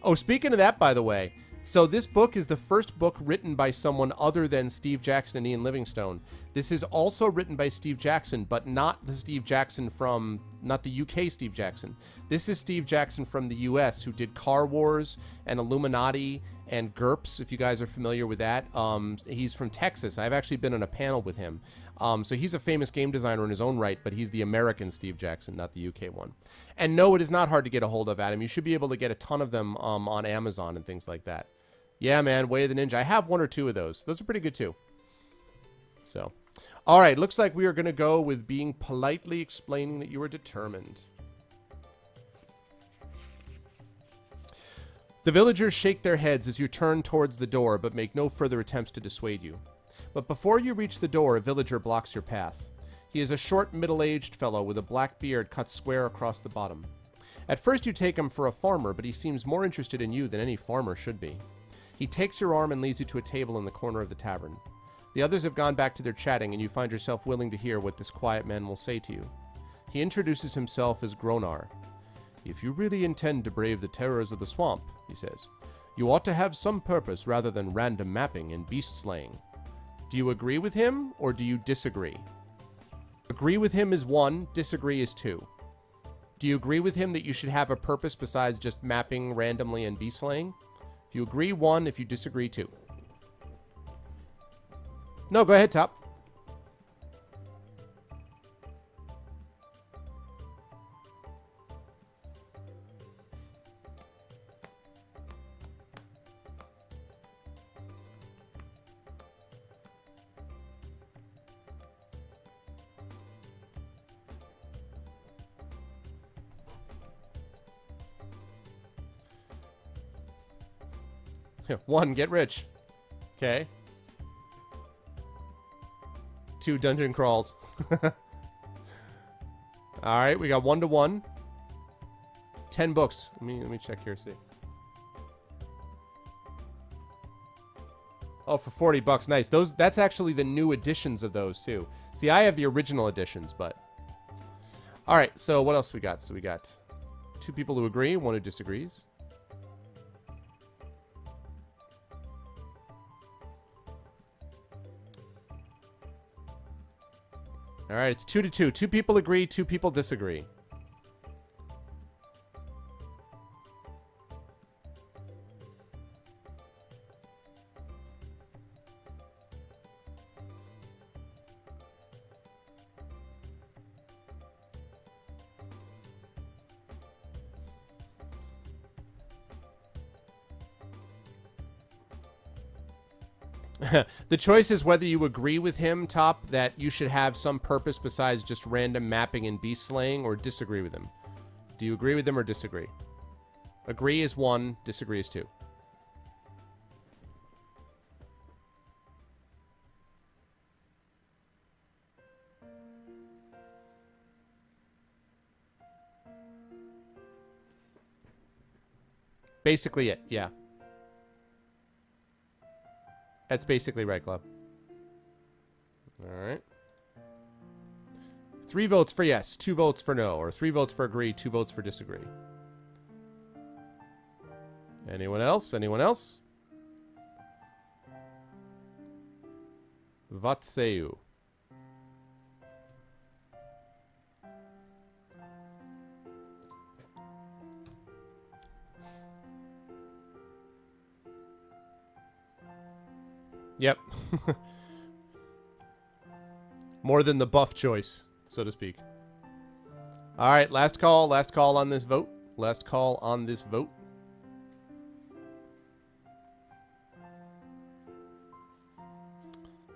Oh, speaking of that, by the way, so this book is the first book written by someone other than Steve Jackson and Ian Livingstone. This is also written by Steve Jackson, but not the Steve Jackson from, not the UK Steve Jackson. This is Steve Jackson from the US, who did Car Wars and Illuminati and GURPS, if you guys are familiar with that. He's from Texas. I've actually been on a panel with him. So he's a famous game designer in his own right, but he's the American Steve Jackson, not the UK one. And no, it is not hard to get a hold of, Adam. You should be able to get a ton of them on Amazon and things like that. Yeah, man, Way of the Ninja. I have 1 or 2 of those. Those are pretty good, too. So, all right, looks like we are going to go with being politely explaining that you are determined. The villagers shake their heads as you turn towards the door, but make no further attempts to dissuade you. But before you reach the door, a villager blocks your path. He is a short, middle-aged fellow with a black beard cut square across the bottom. At first you take him for a farmer, but he seems more interested in you than any farmer should be. He takes your arm and leads you to a table in the corner of the tavern. The others have gone back to their chatting, and you find yourself willing to hear what this quiet man will say to you. He introduces himself as Gronar. If you really intend to brave the terrors of the swamp, he says, you ought to have some purpose rather than random mapping and beast slaying. Do you agree with him, or do you disagree? Agree with him is 1, disagree is 2. Do you agree with him that you should have a purpose besides just mapping randomly and beast slaying? If you agree, 1. If you disagree, 2. No, go ahead, Top. One, get rich. Okay. 2 dungeon crawls. All right, we got 1 to 1. 10 books. Let me check here, see. Oh, for 40 bucks. Nice. That's actually the new editions of those too. See, I have the original editions, but all right, so what else we got? So we got 2 people who agree, 1 who disagrees. All right, it's 2 to 2. 2 people agree, 2 people disagree. The choice is whether you agree with him, Top, that you should have some purpose besides just random mapping and beast slaying, or disagree with him. Do you agree with him or disagree? Agree is 1, disagree is 2. Basically it, yeah. That's basically right, Club. Alright. 3 votes for yes, 2 votes for no, or 3 votes for agree, 2 votes for disagree. Anyone else? Anyone else? What say you? Yep. More than the buff choice, so to speak. All right, last call on this vote. Last call on this vote.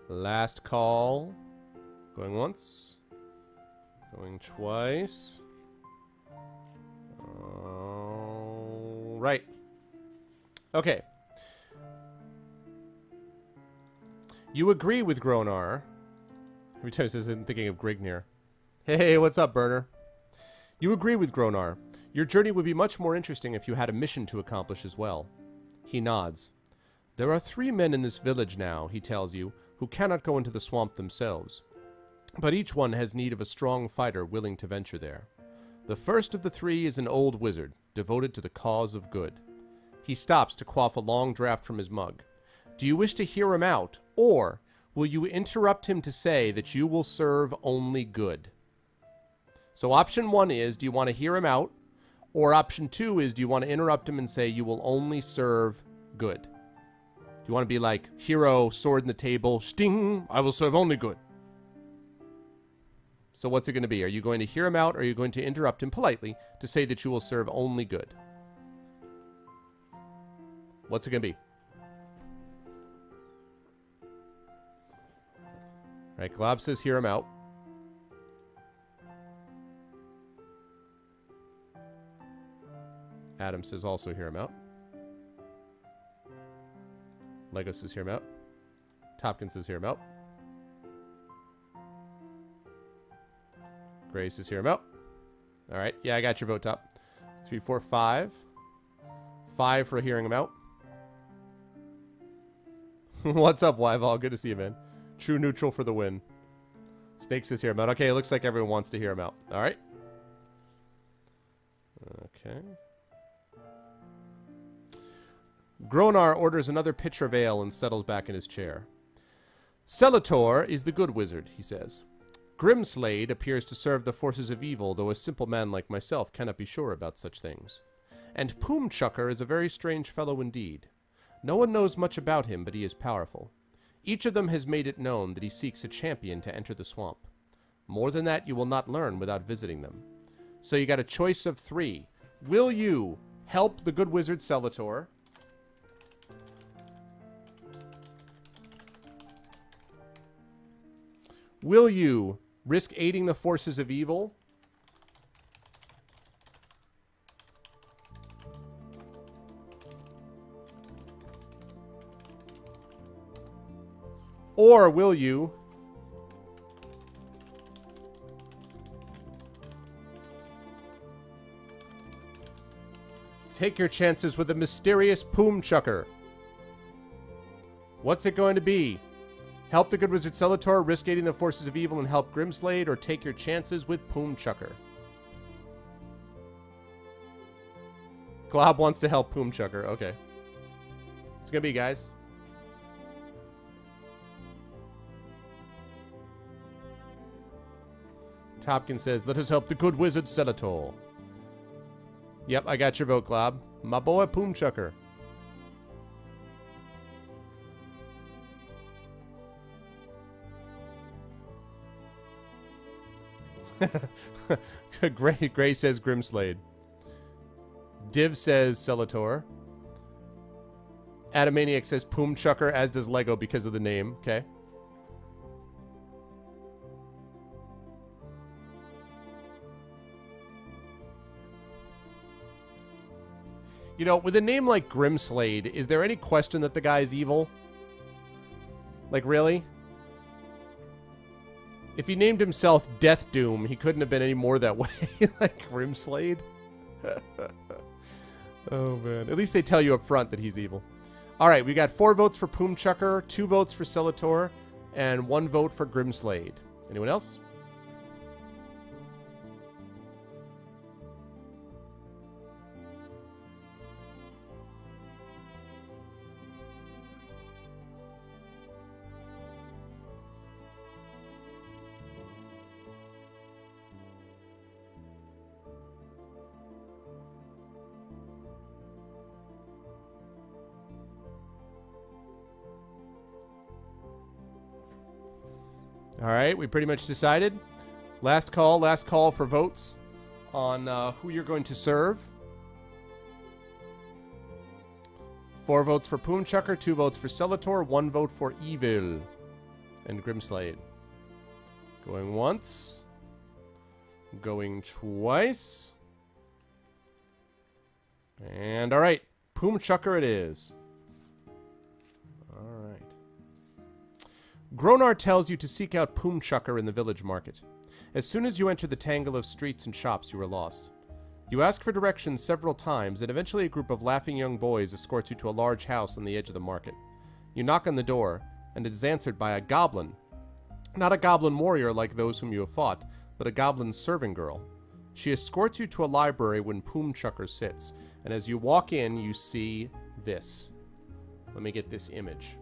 Last call. Going once. Going twice. All right. Okay. You agree with Gronar. Every time says I'm thinking of Grignir. Hey, what's up, Burner? You agree with Gronar. Your journey would be much more interesting if you had a mission to accomplish as well. He nods. There are 3 men in this village now, he tells you, who cannot go into the swamp themselves. But each one has need of a strong fighter willing to venture there. The first of the 3 is an old wizard, devoted to the cause of good. He stops to quaff a long draught from his mug. Do you wish to hear him out, or will you interrupt him to say that you will serve only good? So option 1 is, do you want to hear him out? Or option 2 is, do you want to interrupt him and say you will only serve good? Do you want to be like, hero, sword in the table, sting, I will serve only good? So what's it going to be? Are you going to hear him out, or are you going to interrupt him politely to say that you will serve only good? What's it going to be? Right, Glob says hear him out. Adam says also hear him out. Lego says hear him out. Topkins says hear him out. Gray says hear him out. Alright, yeah, I got your vote, Top. 3, 4, 5. 5 for hearing him out. What's up, Wyval? Good to see you, man. True neutral for the win. Snake says hear him out. Okay, it looks like everyone wants to hear him out. Alright. Okay. Gronar orders another pitcher of ale and settles back in his chair. Celator is the good wizard, he says. Grimslade appears to serve the forces of evil, though a simple man like myself cannot be sure about such things. And Poomchucker is a very strange fellow indeed. No one knows much about him, but he is powerful. Each of them has made it known that he seeks a champion to enter the swamp. More than that you will not learn without visiting them. So you got a choice of 3. Will you help the good wizard Celator? Will you risk aiding the forces of evil? Or will you Take your chances with a mysterious Poom Chucker. What's it going to be? Help the good wizard Celator, risk aiding the forces of evil and help Grimslade, or take your chances with Poom Chucker. Glob wants to help Poom Chucker. Okay. It's gonna be, guys. Topkin says, let us help the good wizard Celator. Yep, I got your vote, Glob. My boy Poom Chucker. Gray says Grimslade. Div says Celator. Adamaniac says Poom Chucker, as does Lego because of the name. Okay. You know, with a name like Grimslade, is there any question that the guy's evil? Like, really? If he named himself Death Doom, he couldn't have been any more that way. Like Grimslade? Oh, man. At least they tell you up front that he's evil. All right, we got 4 votes for Poom Chucker, 2 votes for Celator, and 1 vote for Grimslade. Anyone else? All right, we pretty much decided. Last call for votes on who you're going to serve. 4 votes for Poom Chucker, 2 votes for Celator, 1 vote for Evil and Grimslade. Going once. Going twice. And all right, Poom Chucker it is. All right. Gronar tells you to seek out Poom Chucker in the village market. As soon as you enter the tangle of streets and shops, you are lost. You ask for directions several times, and eventually a group of laughing young boys escorts you to a large house on the edge of the market. You knock on the door, and it is answered by a goblin. Not a goblin warrior like those whom you have fought, but a goblin serving girl. She escorts you to a library when Poom Chucker sits, and as you walk in, you see this. Let me get this image.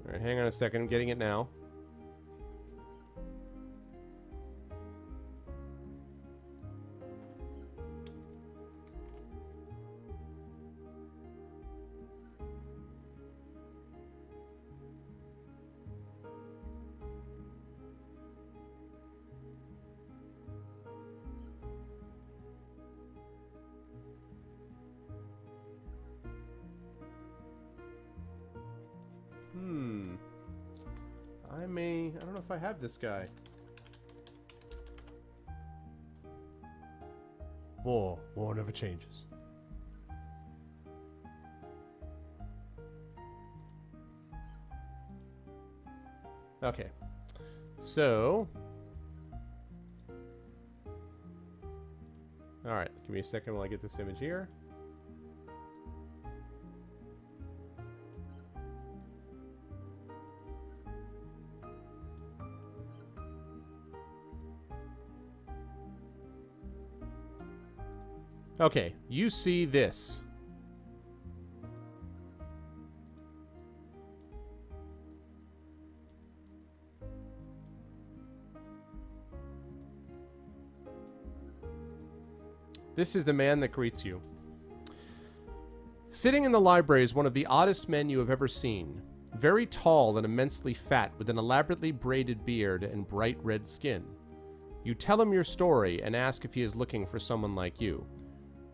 All right, hang on a second. I'm getting it now. I don't know if I have this guy. War never changes. Okay. So. Alright, give me a second while I get this image here. Okay, you see this. This is the man that greets you. Sitting in the library is one of the oddest men you have ever seen. Very tall and immensely fat, with an elaborately braided beard and bright red skin. You tell him your story and ask if he is looking for someone like you.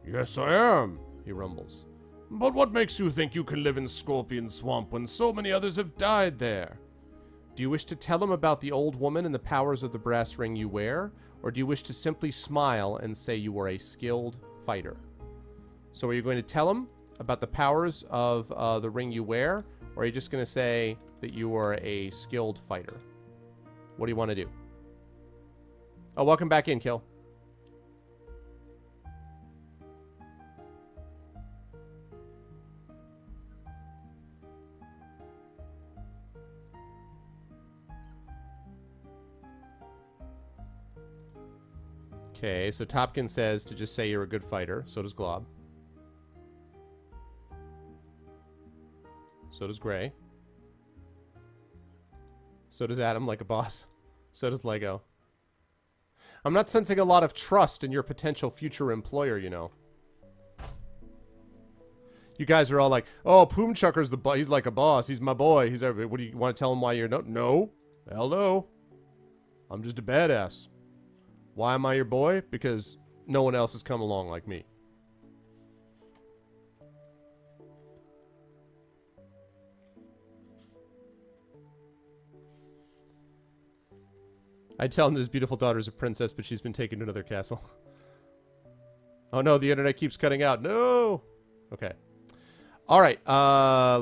Yes, I am, he rumbles. But what makes you think you can live in Scorpion Swamp when so many others have died there? Do you wish to tell him about the old woman and the powers of the brass ring you wear? Or do you wish to simply smile and say you are a skilled fighter? So are you going to tell him about the powers of the ring you wear? Or are you just going to say that you are a skilled fighter? What do you want to do? Oh, welcome back in, Kill. Okay, so Topkin says to just say you're a good fighter. So does Glob. So does Gray. So does Adam, like a boss. So does Lego. I'm not sensing a lot of trust in your potential future employer, you know. You guys are all like, oh, Poomchucker's the he's like a boss. He's my boy. He's everybody. What do you want to tell him why you're no? Hell no. I'm just a badass. Why am I your boy? Because no one else has come along like me. I tell him that his beautiful daughter is a princess, but she's been taken to another castle. Oh no, the internet keeps cutting out. No! Okay. Alright,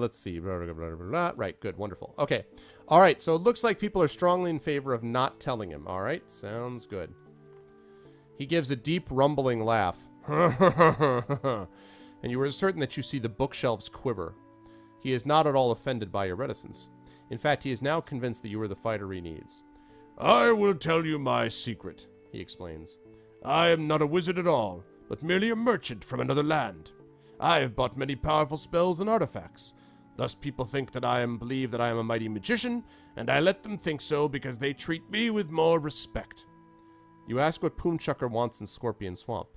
let's see. Right, good, wonderful. Okay. Alright, so it looks like people are strongly in favor of not telling him. Alright, sounds good. He gives a deep, rumbling laugh. And you are certain that you see the bookshelves quiver. He is not at all offended by your reticence. In fact, he is now convinced that you are the fighter he needs. I will tell you my secret, he explains. I am not a wizard at all, but merely a merchant from another land. I have bought many powerful spells and artifacts. Thus people believe that I am a mighty magician, and I let them think so because they treat me with more respect. You ask what Poomchucker wants in Scorpion Swamp.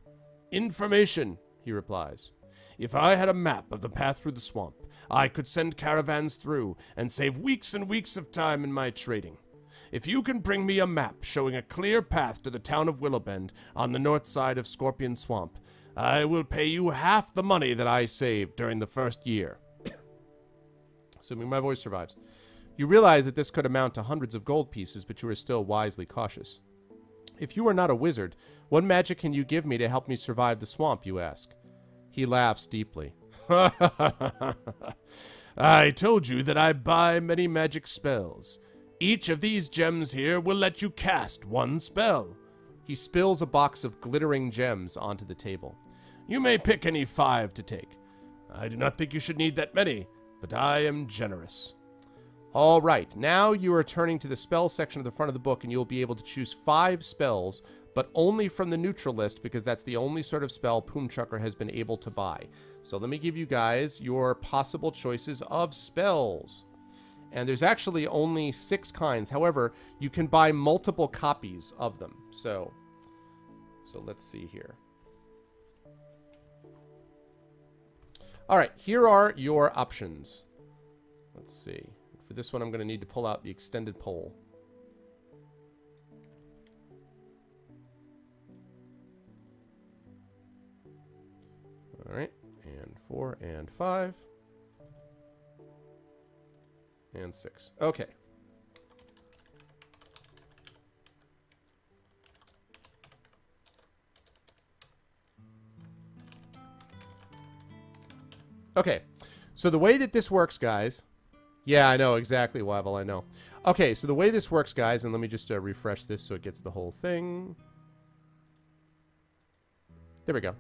Information, he replies. If I had a map of the path through the swamp, I could send caravans through and save weeks and weeks of time in my trading. If you can bring me a map showing a clear path to the town of Willowbend on the north side of Scorpion Swamp, I will pay you half the money that I saved during the first year. Assuming my voice survives. You realize that this could amount to hundreds of gold pieces, but you are still wisely cautious. If you are not a wizard, what magic can you give me to help me survive the swamp, you ask? He laughs deeply. I told you that I buy many magic spells. Each of these gems here will let you cast one spell. He spills a box of glittering gems onto the table. You may pick any 5 to take. I do not think you should need that many, but I am generous. All right, now you are turning to the spell section of the front of the book, and you'll be able to choose 5 spells, but only from the neutral list, because that's the only sort of spell Poomchucker has been able to buy. So let me give you guys your possible choices of spells. And there's actually only 6 kinds. However, you can buy multiple copies of them. So let's see here. All right, here are your options. Let's see. For this one, I'm going to need to pull out the extended pole. All right, and 4 and 5. And 6. Okay. Okay. So the way that this works, guys... Yeah, I know exactly, Wyvil, I know. Okay, so the way this works, guys, and let me just refresh this so it gets the whole thing. There we go.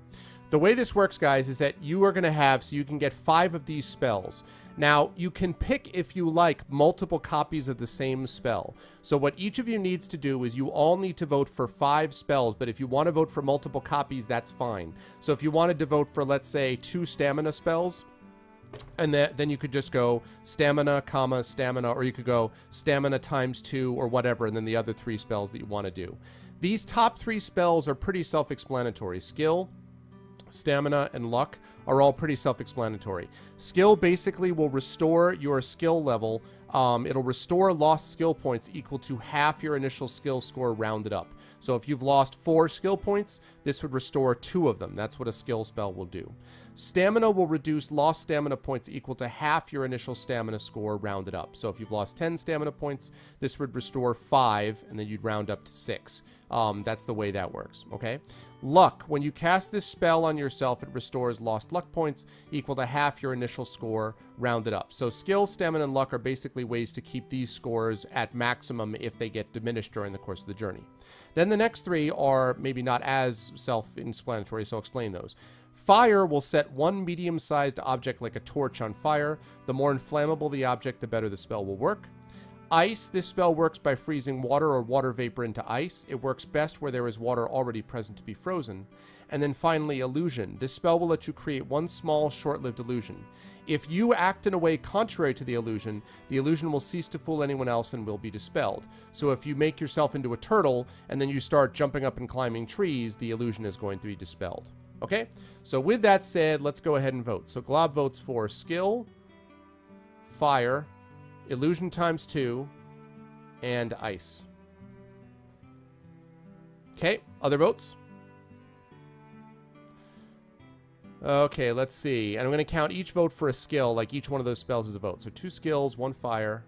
The way this works, guys, is that you are going to have, so you can get 5 of these spells. Now, you can pick, if you like, multiple copies of the same spell. So what each of you needs to do is you all need to vote for 5 spells, but if you want to vote for multiple copies, that's fine. So if you wanted to vote for, let's say, 2 stamina spells, and then you could just go stamina, comma, stamina, or you could go stamina times 2 or whatever, and then the other 3 spells that you want to do. These top 3 spells are pretty self-explanatory. Skill, stamina, and luck are all pretty self-explanatory. Skill basically will restore your skill level it'll restore lost skill points equal to half your initial skill score rounded up. So if you've lost 4 skill points, this would restore 2 of them. That's what a skill spell will do. Stamina will reduce lost stamina points equal to half your initial stamina score rounded up. So if you've lost 10 stamina points, this would restore 5, and then you'd round up to 6. That's the way that works, okay? Luck. When you cast this spell on yourself, it restores lost luck points equal to half your initial score rounded up. So skill, stamina, and luck are basically ways to keep these scores at maximum if they get diminished during the course of the journey. Then the next 3 are maybe not as self-explanatory, so I'll explain those. Fire will set one medium-sized object like a torch on fire. The more inflammable the object, the better the spell will work. Ice, this spell works by freezing water or water vapor into ice. It works best where there is water already present to be frozen. And then finally, illusion. This spell will let you create one small, short-lived illusion. If you act in a way contrary to the illusion will cease to fool anyone else and will be dispelled. So if you make yourself into a turtle and then you start jumping up and climbing trees, the illusion is going to be dispelled. Okay? So with that said, let's go ahead and vote. So Glob votes for skill, fire, illusion times 2, and ice. Okay, other votes? Okay, let's see. And I'm going to count each vote for a skill, like each one of those spells is a vote. So 2 skills, 1 fire,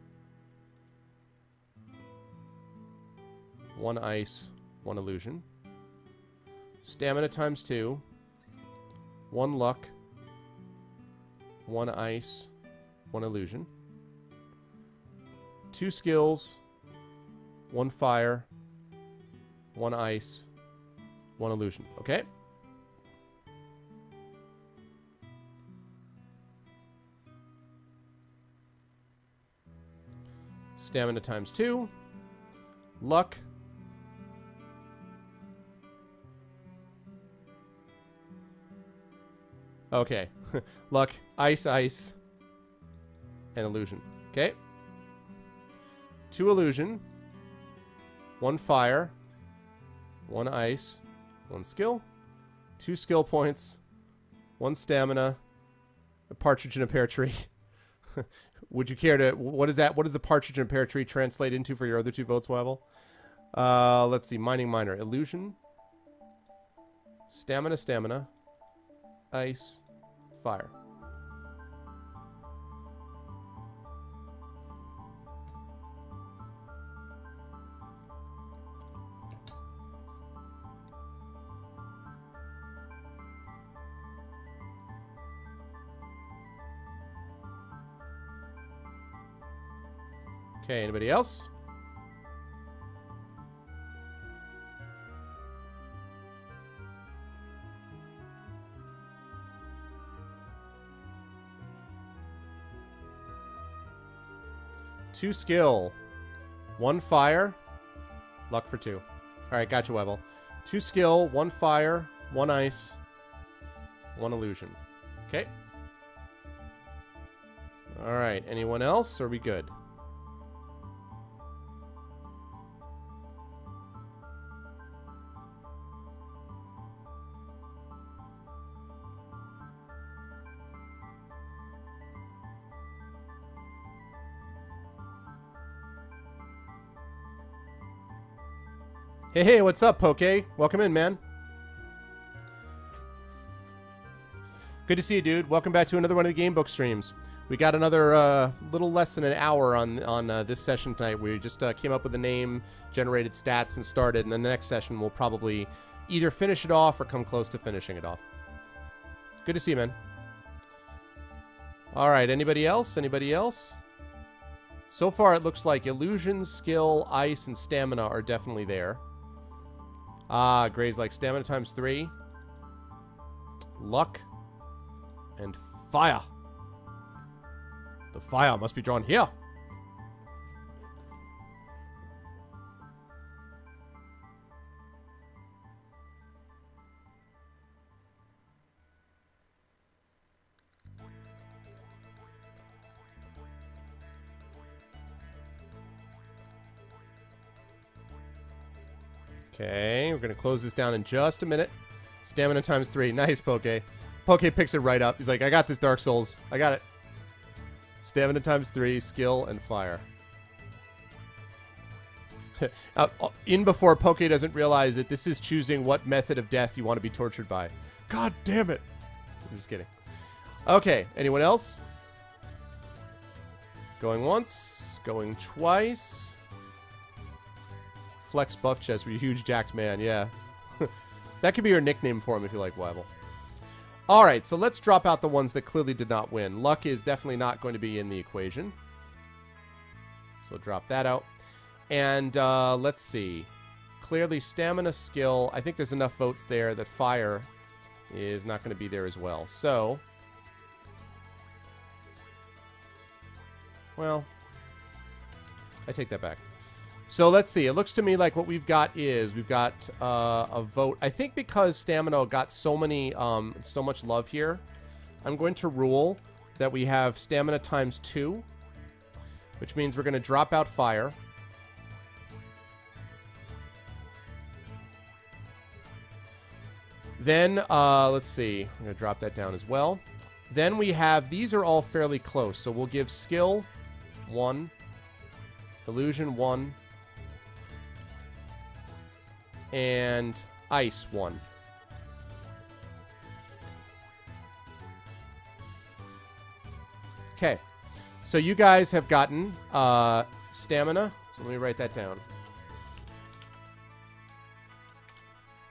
1 ice, 1 illusion. Stamina times 2, 1 luck, 1 ice, 1 illusion. 2 skills, 1 fire, 1 ice, 1 illusion. Okay? Stamina times 2. Luck. Okay. Luck, ice, ice, and illusion. Okay? 2 illusion, 1 fire, 1 ice, 1 skill, 2 skill points, 1 stamina, a partridge in a pear tree. Would you care to... What is that? What does the partridge in a pear tree translate into for your other 2 votes, Weibel? Let's see. Mining Miner. Illusion. Stamina, stamina. Ice. Fire. Okay, anybody else? Two skill. 1 fire. Luck for 2. Alright, gotcha, Weibel. 2 skill, 1 fire, 1 ice, 1 illusion. Okay. Alright, anyone else? Are we good? Hey, what's up, Poke? Welcome in, man. Good to see you, dude. Welcome back to another one of the Gamebook streams. We got another little less than an hour on this session tonight. We just came up with a name, generated stats, and started. And then the next session, we'll probably either finish it off or come close to finishing it off. Good to see you, man. All right, anybody else? Anybody else? So far, it looks like illusion, skill, ice, and stamina are definitely there. Ah, Gray's like stamina times 3. Luck. And fire. The fire must be drawn here. Okay, we're going to close this down in just a minute. Stamina times 3. Nice, Poke. Poke picks it right up. He's like, I got this, Dark Souls. I got it. Stamina times 3, skill, and fire. In before Poke doesn't realize that this is choosing what method of death you want to be tortured by. God damn it. I'm just kidding. Okay, anyone else? Going once, going twice. Flex buff chest for you huge jacked man, yeah. That could be your nickname for him if you like Wyvil. Alright, so let's drop out the ones that clearly did not win. Luck is definitely not going to be in the equation. So we'll drop that out. And let's see. Clearly stamina, skill. I think there's enough votes there that fire is not going to be there as well. So, well, I take that back. So let's see. It looks to me like what we've got is we've got a vote. I think because stamina got so much love here, I'm going to rule that we have stamina times 2, which means we're going to drop out fire. Then, let's see. I'm going to drop that down as well. Then we have, these are all fairly close. So we'll give skill 1, illusion 1, and ice 1. Okay. So you guys have gotten stamina. So let me write that down.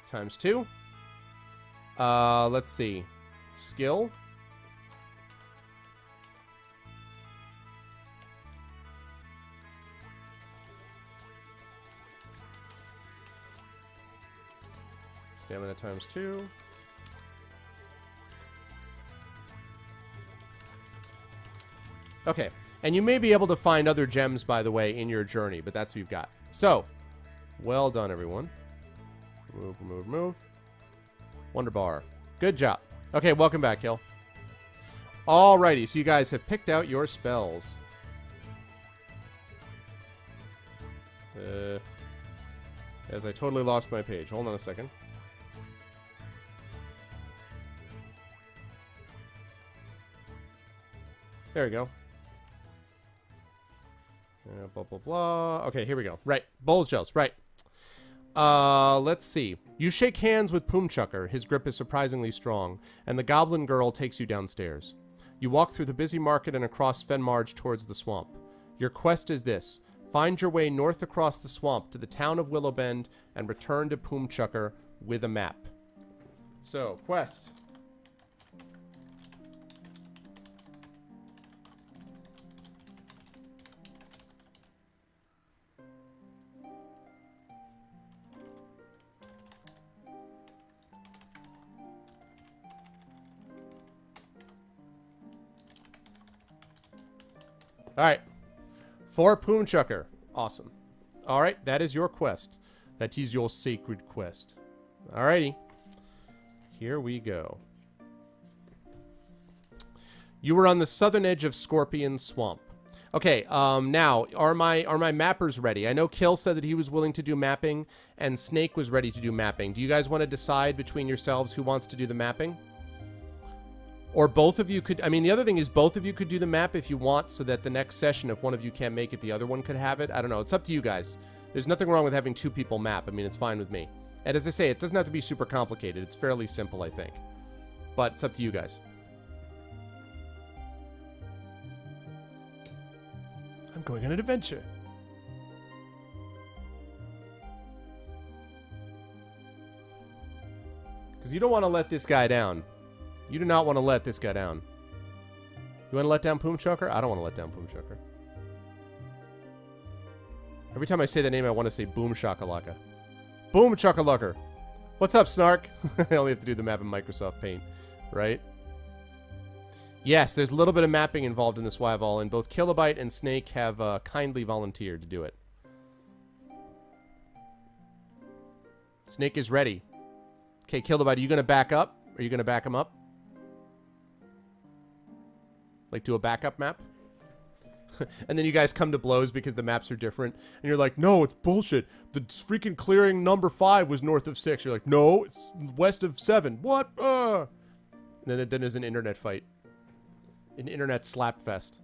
Times 2. Let's see. Skill. Stamina times 2. Okay. And you may be able to find other gems, by the way, in your journey, but that's what you've got. So, well done, everyone. Remove, remove, remove. Wonder bar. Good job. Okay, welcome back, Kill. Alrighty, so you guys have picked out your spells. As I totally lost my page. Hold on a second. There we go. Blah, blah, blah. Okay, here we go. Right. Bowls gels. Right. Let's see. You shake hands with Poomchucker. His grip is surprisingly strong, and the goblin girl takes you downstairs. You walk through the busy market and across Fenmarge towards the swamp. Your quest is this. Find your way north across the swamp to the town of Willowbend and return to Poomchucker with a map. So, quest. Alright. For Poomchucker. Awesome. Alright, that is your quest. That is your sacred quest. Alrighty. Here we go. You were on the southern edge of Scorpion Swamp. Okay, now, are my mappers ready? I know Kill said that he was willing to do mapping, and Snake was ready to do mapping. Do you guys want to decide between yourselves who wants to do the mapping? Or both of you could, I mean, the other thing is both of you could do the map if you want, so that the next session, if one of you can't make it, the other one could have it. I don't know. It's up to you guys. There's nothing wrong with having 2 people map. I mean, it's fine with me. And as I say, it doesn't have to be super complicated. It's fairly simple, I think. But it's up to you guys. I'm going on an adventure. Because you don't want to let this guy down. You do not want to let this guy down. You want to let down Poomchucker? I don't want to let down Poomchucker. Every time I say the name, I want to say Boom Shakalaka. Boom Chakalaka. What's up, Snark? I only have to do the map in Microsoft Paint, right? Yes, there's a little bit of mapping involved in this Wyvol, and both Kilobyte and Snake have kindly volunteered to do it. Snake is ready. Okay, Kilobyte, are you going to back up? Are you going to back him up? Like, do a backup map? And then you guys come to blows because the maps are different. And you're like, no, it's bullshit. The freaking clearing number 5 was north of 6. You're like, no, it's west of 7. What? And then there's an internet fight. An internet slap fest.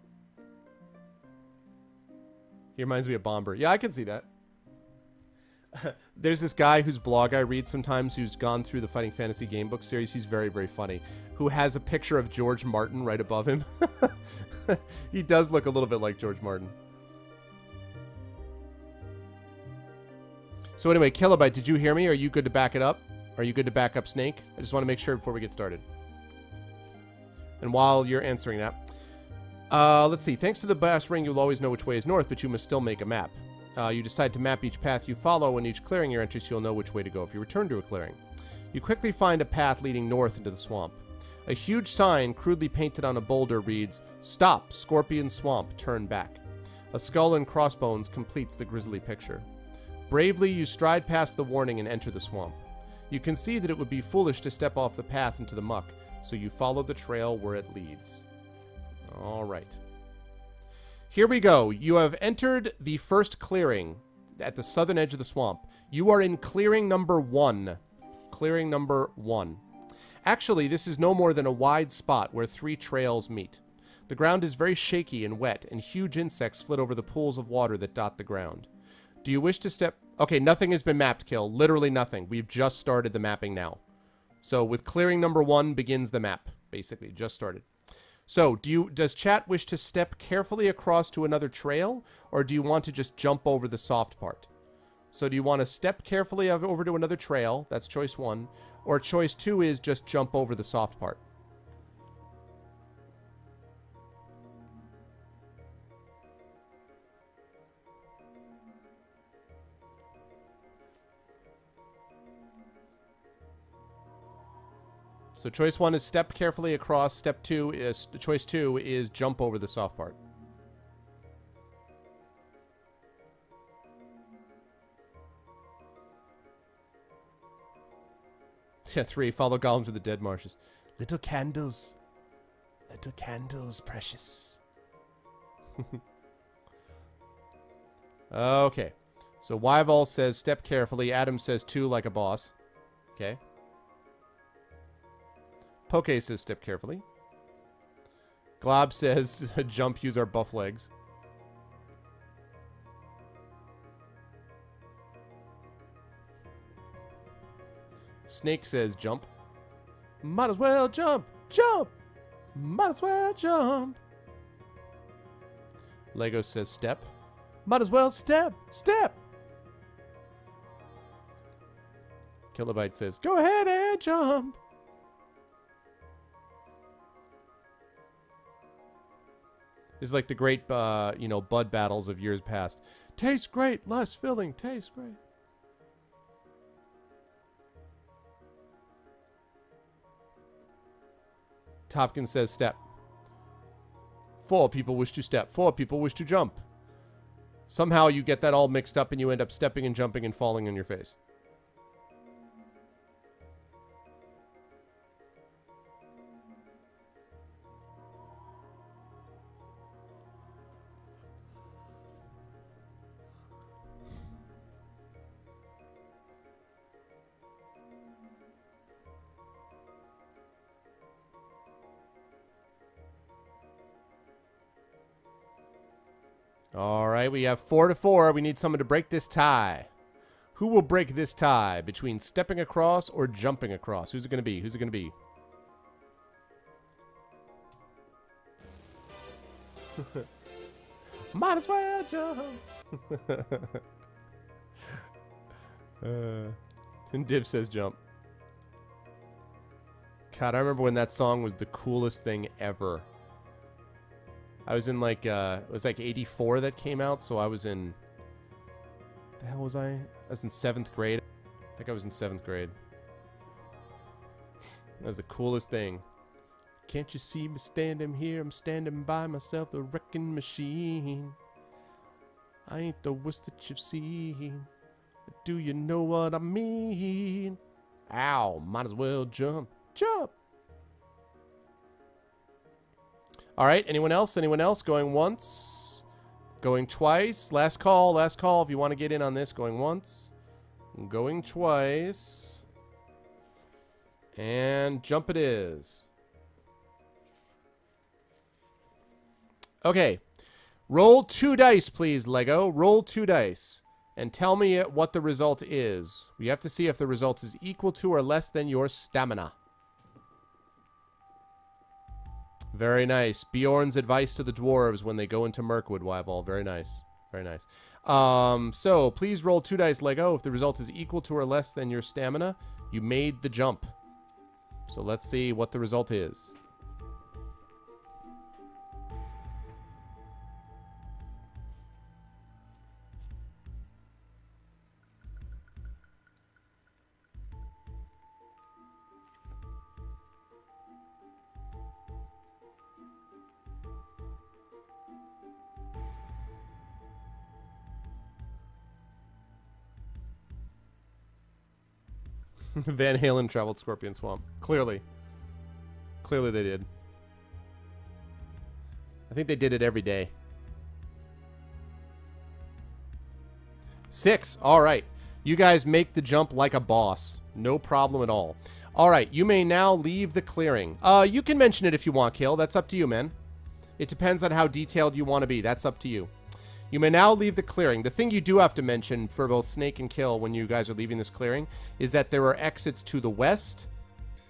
He reminds me of Bomber. Yeah, I can see that. There's this guy whose blog I read sometimes who's gone through the Fighting Fantasy Gamebook series. He's very, very funny. Who has a picture of George Martin right above him. He does look a little bit like George Martin. So anyway, Kilobyte, did you hear me? Are you good to back it up? Are you good to back up Snake? I just want to make sure before we get started. And while you're answering that, let's see. Thanks to the brass ring, you'll always know which way is north, but you must still make a map. You decide to map each path you follow, and each clearing you enter, so you'll know which way to go if you return to a clearing. You quickly find a path leading north into the swamp. A huge sign, crudely painted on a boulder, reads, "Stop, Scorpion Swamp, turn back." A skull and crossbones completes the grisly picture. Bravely, you stride past the warning and enter the swamp. You can see that it would be foolish to step off the path into the muck, so you follow the trail where it leads. All right. Here we go. You have entered the first clearing at the southern edge of the swamp. You are in clearing number 1. Clearing number 1. Actually, this is no more than a wide spot where 3 trails meet. The ground is very shaky and wet, and huge insects flit over the pools of water that dot the ground. Do you wish to step... Okay, nothing has been mapped, Kill. Literally nothing. We've just started the mapping now. So with clearing number 1 begins the map, basically. Just started. So, does chat wish to step carefully across to another trail, or do you want to just jump over the soft part? So do you want to step carefully over to another trail? That's choice 1. Or choice 2 is just jump over the soft part. So choice 1 is step carefully across. Choice 2 is jump over the soft part. Yeah, 3, follow Gollum to the dead marshes. Little candles, precious. Okay. So Wyval says step carefully. Adam says 2 like a boss. Okay. Poke says step carefully. Glob says jump, use our buff legs. Snake says jump. Might as well jump, jump. Might as well jump. Lego says step. Might as well step, step. Kilobyte says go ahead and jump. This is like the great, bud battles of years past. Tastes great, less filling, tastes great. Topkins says step. 4 people wish to step. 4 people wish to jump. Somehow you get that all mixed up and you end up stepping and jumping and falling on your face. All right, we have 4 to 4. We need someone to break this tie. Who will break this tie between stepping across or jumping across? Who's it going to be? Who's it going to be? Might as well jump. And Div says jump. God, I remember when that song was the coolest thing ever. I was in like, it was like 84 that came out, so I was in, the hell was I? I was in 7th grade. I think I was in 7th grade. That was the coolest thing. Can't you see me standing here? I'm standing by myself, the wrecking machine. I ain't the worst that you've seen. Do you know what I mean? Ow, might as well jump. Jump! All right, anyone else? Anyone else? Going once? Going twice? Last call, last call. If you want to get in on this, going once. Going twice. And jump it is. Okay. Roll 2 dice, please, Lego. Roll 2 dice. And tell me what the result is. We have to see if the result is equal to or less than your stamina. Very nice. Bjorn's advice to the dwarves when they go into Mirkwood, Wyval. Very nice. Very nice. So, please roll 2 dice, Lego. If the result is equal to or less than your stamina, you made the jump. So let's see what the result is. Van Halen traveled Scorpion Swamp. Clearly. Clearly they did. I think they did it every day. 6. All right. You guys make the jump like a boss. No problem at all. All right. You may now leave the clearing. You can mention it if you want, Kill. That's up to you, man. It depends on how detailed you want to be. That's up to you. You may now leave the clearing. The thing you do have to mention for both Snake and Kill when you guys are leaving this clearing is that there are exits to the west,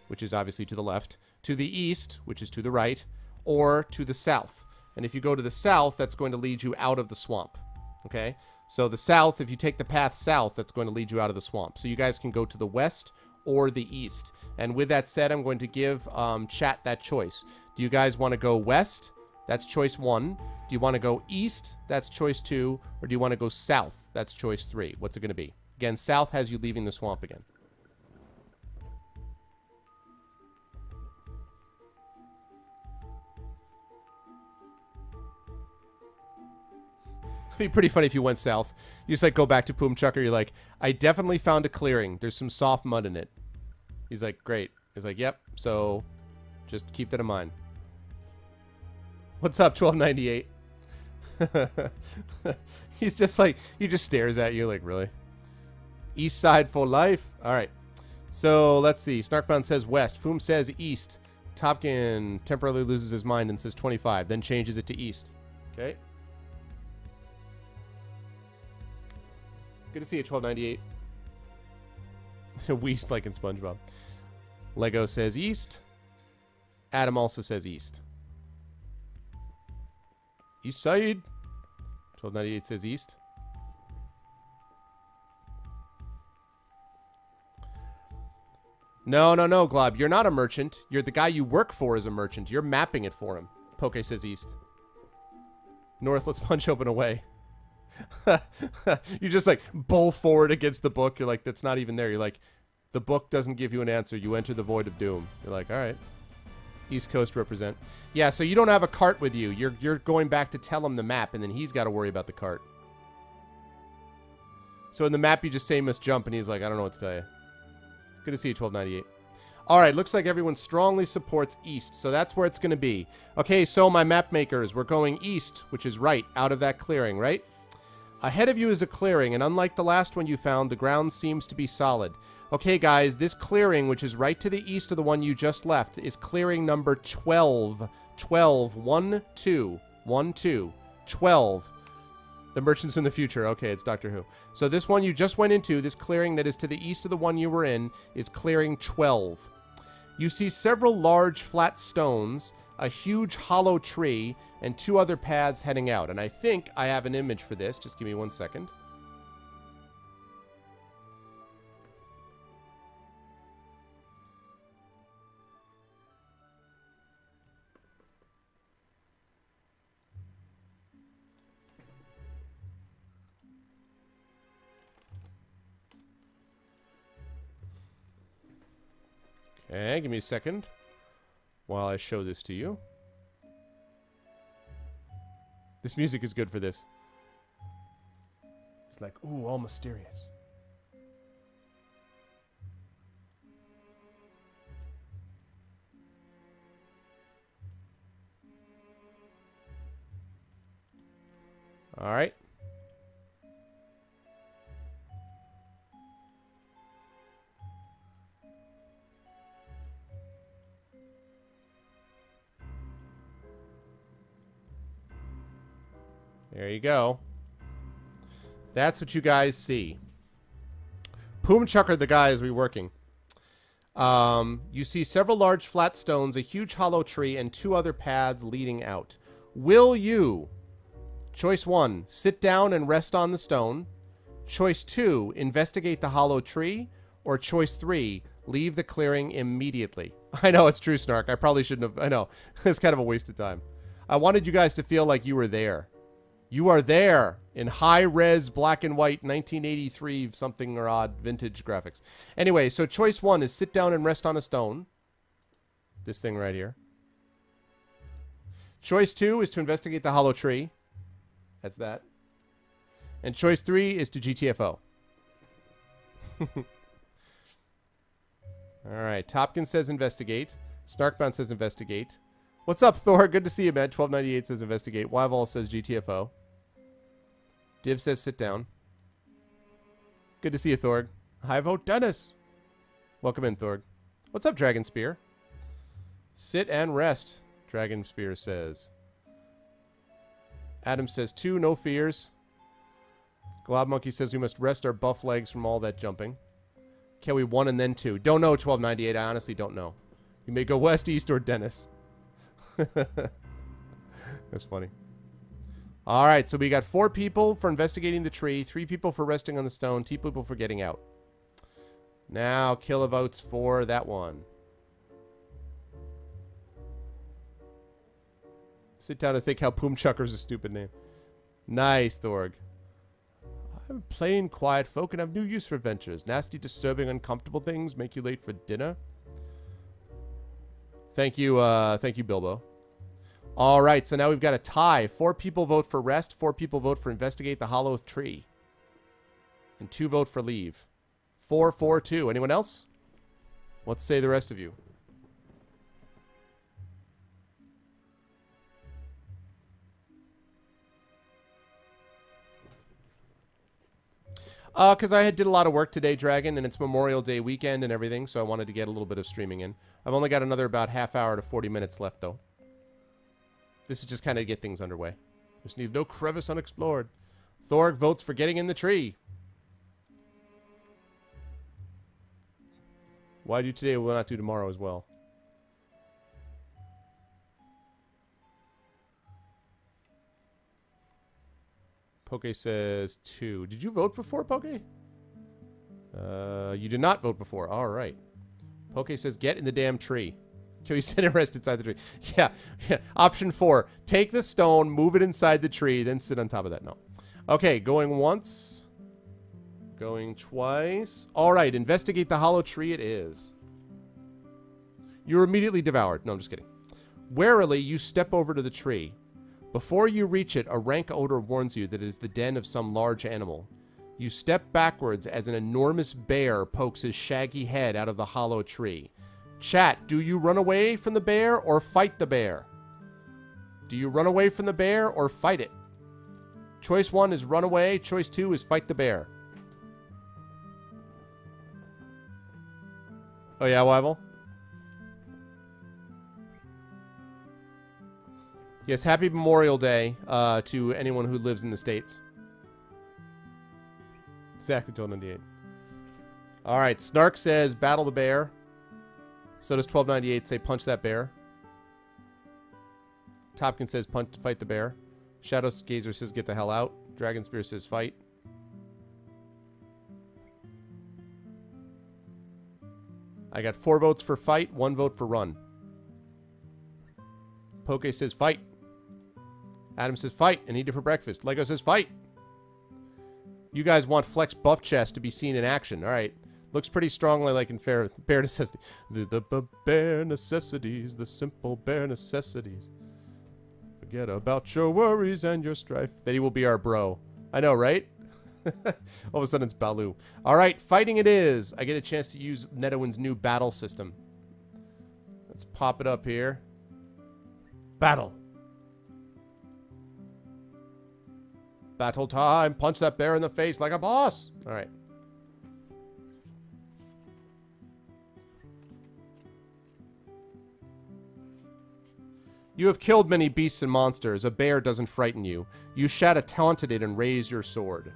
which is obviously to the left, to the east, which is to the right, or to the south. And if you go to the south, that's going to lead you out of the swamp. Okay? So the south, if you take the path south, that's going to lead you out of the swamp. So you guys can go to the west or the east. And with that said, I'm going to give chat that choice. Do you guys want to go west? That's choice 1. Do you want to go east? That's choice 2. Or do you want to go south? That's choice 3. What's it going to be? Again, south has you leaving the swamp again. It'd be pretty funny if you went south. You just like go back to Poomchucker. You're like, I definitely found a clearing. There's some soft mud in it. He's like, great. He's like, yep. So just keep that in mind. What's up, 1298? He's just like, he just stares at you like, really? East side for life? All right. So let's see. Snarkbound says west. Foom says east. Topkin temporarily loses his mind and says 25, then changes it to east. Okay. Good to see you, 1298. Weast like in SpongeBob. Lego says east. Adam also says east. East side. 1298 says east. No, Glob. You're not a merchant. You're the guy you work for is a merchant. You're mapping it for him. Poke says east. North, let's punch open away. You just like bull forward against the book. You're like, that's not even there. You're like, the book doesn't give you an answer. You enter the void of doom. You're like, all right. East Coast represent. Yeah, so you don't have a cart with you. You're going back to tell him the map, and then he's got to worry about the cart. So in the map, you just say must jump, and he's like, I don't know what to tell you. Good to see you, 1298. All right, looks like everyone strongly supports east, so that's where it's going to be. Okay, so my map makers, we're going east, which is right, out of that clearing, right? Ahead of you is a clearing, and unlike the last one you found, the ground seems to be solid. Okay, guys, this clearing, which is right to the east of the one you just left, is clearing number 12. 12. 1, 2. 1, 2. 12. The merchants in the future. Okay, it's Doctor Who. So this one you just went into, this clearing that is to the east of the one you were in, is clearing 12. You see several large flat stones, a huge hollow tree, and 2 other paths heading out. And I think I have an image for this. Just give me 1 second. Okay, give me a second while I show this to you. This music is good for this. It's like, ooh, all mysterious. All right. There you go. That's what you guys see. Poomchuck are the guys reworking. You see several large flat stones, a huge hollow tree, and 2 other paths leading out. Will you... Choice 1, sit down and rest on the stone. Choice 2, investigate the hollow tree. Or choice 3, leave the clearing immediately. I know, it's true, Snark. I probably shouldn't have... I know. It's kind of a waste of time. I wanted you guys to feel like you were there. You are there in high-res, black and white, 1983 something or odd vintage graphics. Anyway, so choice 1 is sit down and rest on a stone. This thing right here. Choice 2 is to investigate the hollow tree. That's that. And choice 3 is to GTFO. Alright, Topkins says investigate. Snarkbound says investigate. What's up, Thor? Good to see you, man. 1298 says investigate. Wyval says GTFO. Div says sit down. Good to see you, Thorg. High vote, Dennis. Welcome in, Thorg. What's up, Dragon Spear? Sit and rest, Dragon Spear says. Adam says 2, no fears. Glob Monkey says we must rest our buff legs from all that jumping. Can we 1 and then 2? Don't know, 1298. I honestly don't know. You may go west, east, or Dennis. That's funny. Alright, so we got 4 people for investigating the tree, 3 people for resting on the stone, 2 people for getting out. Now, kilovotes for that one. Sit down and think how Poomchucker's a stupid name. Nice, Thorg. I'm plain, quiet folk and have new use for adventures. Nasty, disturbing, uncomfortable things make you late for dinner. Thank you, Bilbo. Alright, so now we've got a tie. 4 people vote for rest, 4 people vote for investigate the hollow tree. And 2 vote for leave. 4-4-2. Anyone else? Let's say the rest of you. Because I did a lot of work today, Dragon, and it's Memorial Day weekend and everything, so I wanted to get a little bit of streaming in. I've only got another about half hour to 40 minutes left, though. This is just kind of to get things underway. Just leave no crevice unexplored. Thorg votes for getting in the tree. Why do today will not do tomorrow as well? Poke says 2. Did you vote before, Poke? You did not vote before. All right. Poke says get in the damn tree. Can we sit and rest inside the tree? Yeah. Option 4. Take the stone, move it inside the tree, then sit on top of that. No. Okay, going once. Going twice. All right, investigate the hollow tree it is. You're immediately devoured. No, I'm just kidding. Warily, you step over to the tree. Before you reach it, a rank odor warns you that it is the den of some large animal. You step backwards as an enormous bear pokes his shaggy head out of the hollow tree. Chat, do you run away from the bear or fight the bear? Do you run away from the bear or fight it? Choice 1 is run away. Choice 2 is fight the bear. Oh yeah, Wyval? Yes, happy Memorial Day to anyone who lives in the States. Exactly, 1298. Alright, Snark says battle the bear. So does 1298 say punch that bear. Topkin says fight the bear. Shadow Gazer says get the hell out. Dragon Spear says fight. I got 4 votes for fight, 1 vote for run. Poke says fight. Adam says fight and eat it for breakfast. Lego says fight. You guys want Flex buff chest to be seen in action. Alright. Looks pretty strongly like in Bare Necessity. The bare necessities, the simple bare necessities. Forget about your worries and your strife. That he will be our bro. I know, right? All of a sudden it's Baloo. Alright, fighting it is. I get a chance to use Netowin's new battle system. Let's pop it up here. Battle. Battle time. Punch that bear in the face like a boss. Alright. You have killed many beasts and monsters. A bear doesn't frighten you. You shout a taunted it and raise your sword.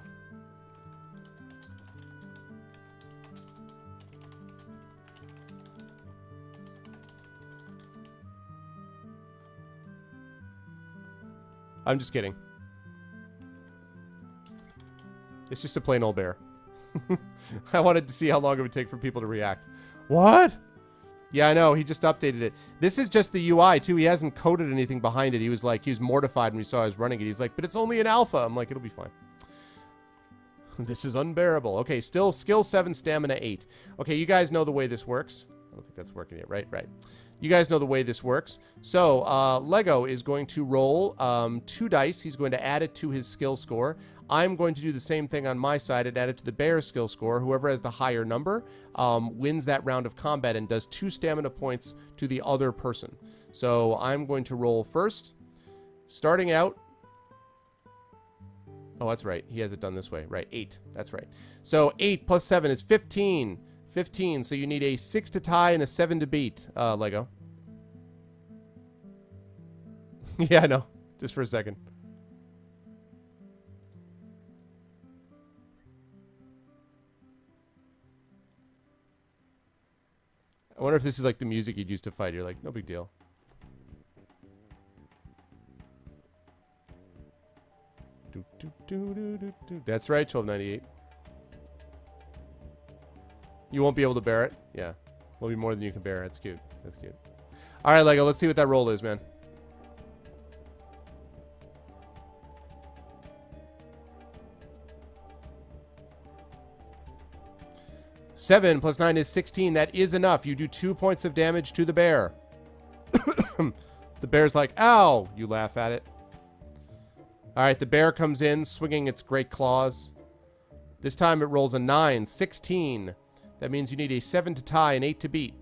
I'm just kidding. It's just a plain old bear. I wanted to see how long it would take for people to react. What? Yeah, I know. He just updated it. This is just the UI, too. He hasn't coded anything behind it. He was mortified when he saw I was running it. He's like, but it's only an alpha. I'm like, it'll be fine. This is unbearable. Okay, still skill 7, stamina 8. Okay, you guys know the way this works. I don't think that's working yet. Right. You guys know the way this works. So, Lego is going to roll 2 dice. He's going to add it to his skill score. I'm going to do the same thing on my side and add it to the bear's skill score. Whoever has the higher number wins that round of combat and does 2 stamina points to the other person. So I'm going to roll first. Starting out. Oh, that's right. He has it done this way. Right, 8. That's right. So 8 plus 7 is 15. 15. So you need a 6 to tie and a 7 to beat, Lego. Yeah, I know. Just for a second. I wonder if this is like the music you'd use to fight. You're like, no big deal. That's right, 1298. You won't be able to bear it? Yeah. Will be more than you can bear. That's cute. That's cute. Alright, Lego, let's see what that roll is, man. Seven plus 9 is 16. That is enough. You do 2 points of damage to the bear. The bear's like, ow! You laugh at it. Alright, the bear comes in, swinging its great claws. This time it rolls a 9. 16. That means you need a 7 to tie and 8 to beat.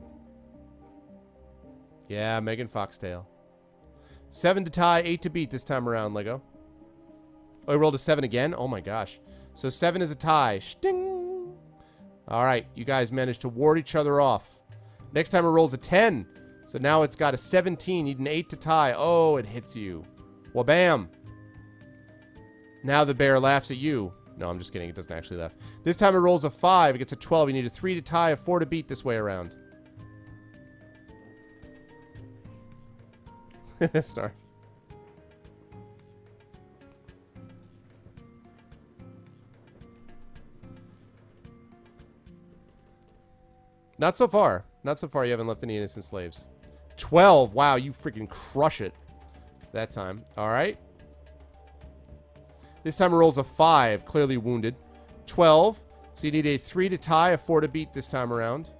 Yeah, Megan Foxtail. 7 to tie, 8 to beat this time around, Lego. Oh, he rolled a 7 again? Oh my gosh. So 7 is a tie. Sting! Alright, you guys managed to ward each other off. Next time it rolls a 10. So now it's got a 17. You need an 8 to tie. Oh, it hits you. Wabam! Now the bear laughs at you. No, I'm just kidding. It doesn't actually laugh. This time it rolls a 5. It gets a 12. You need a 3 to tie, a 4 to beat this way around. Star. Not so far. Not so far. You haven't left any innocent slaves. 12. Wow, you freaking crush it that time. All right. This time it rolls a 5. Clearly wounded. 12. So you need a 3 to tie, a 4 to beat this time around.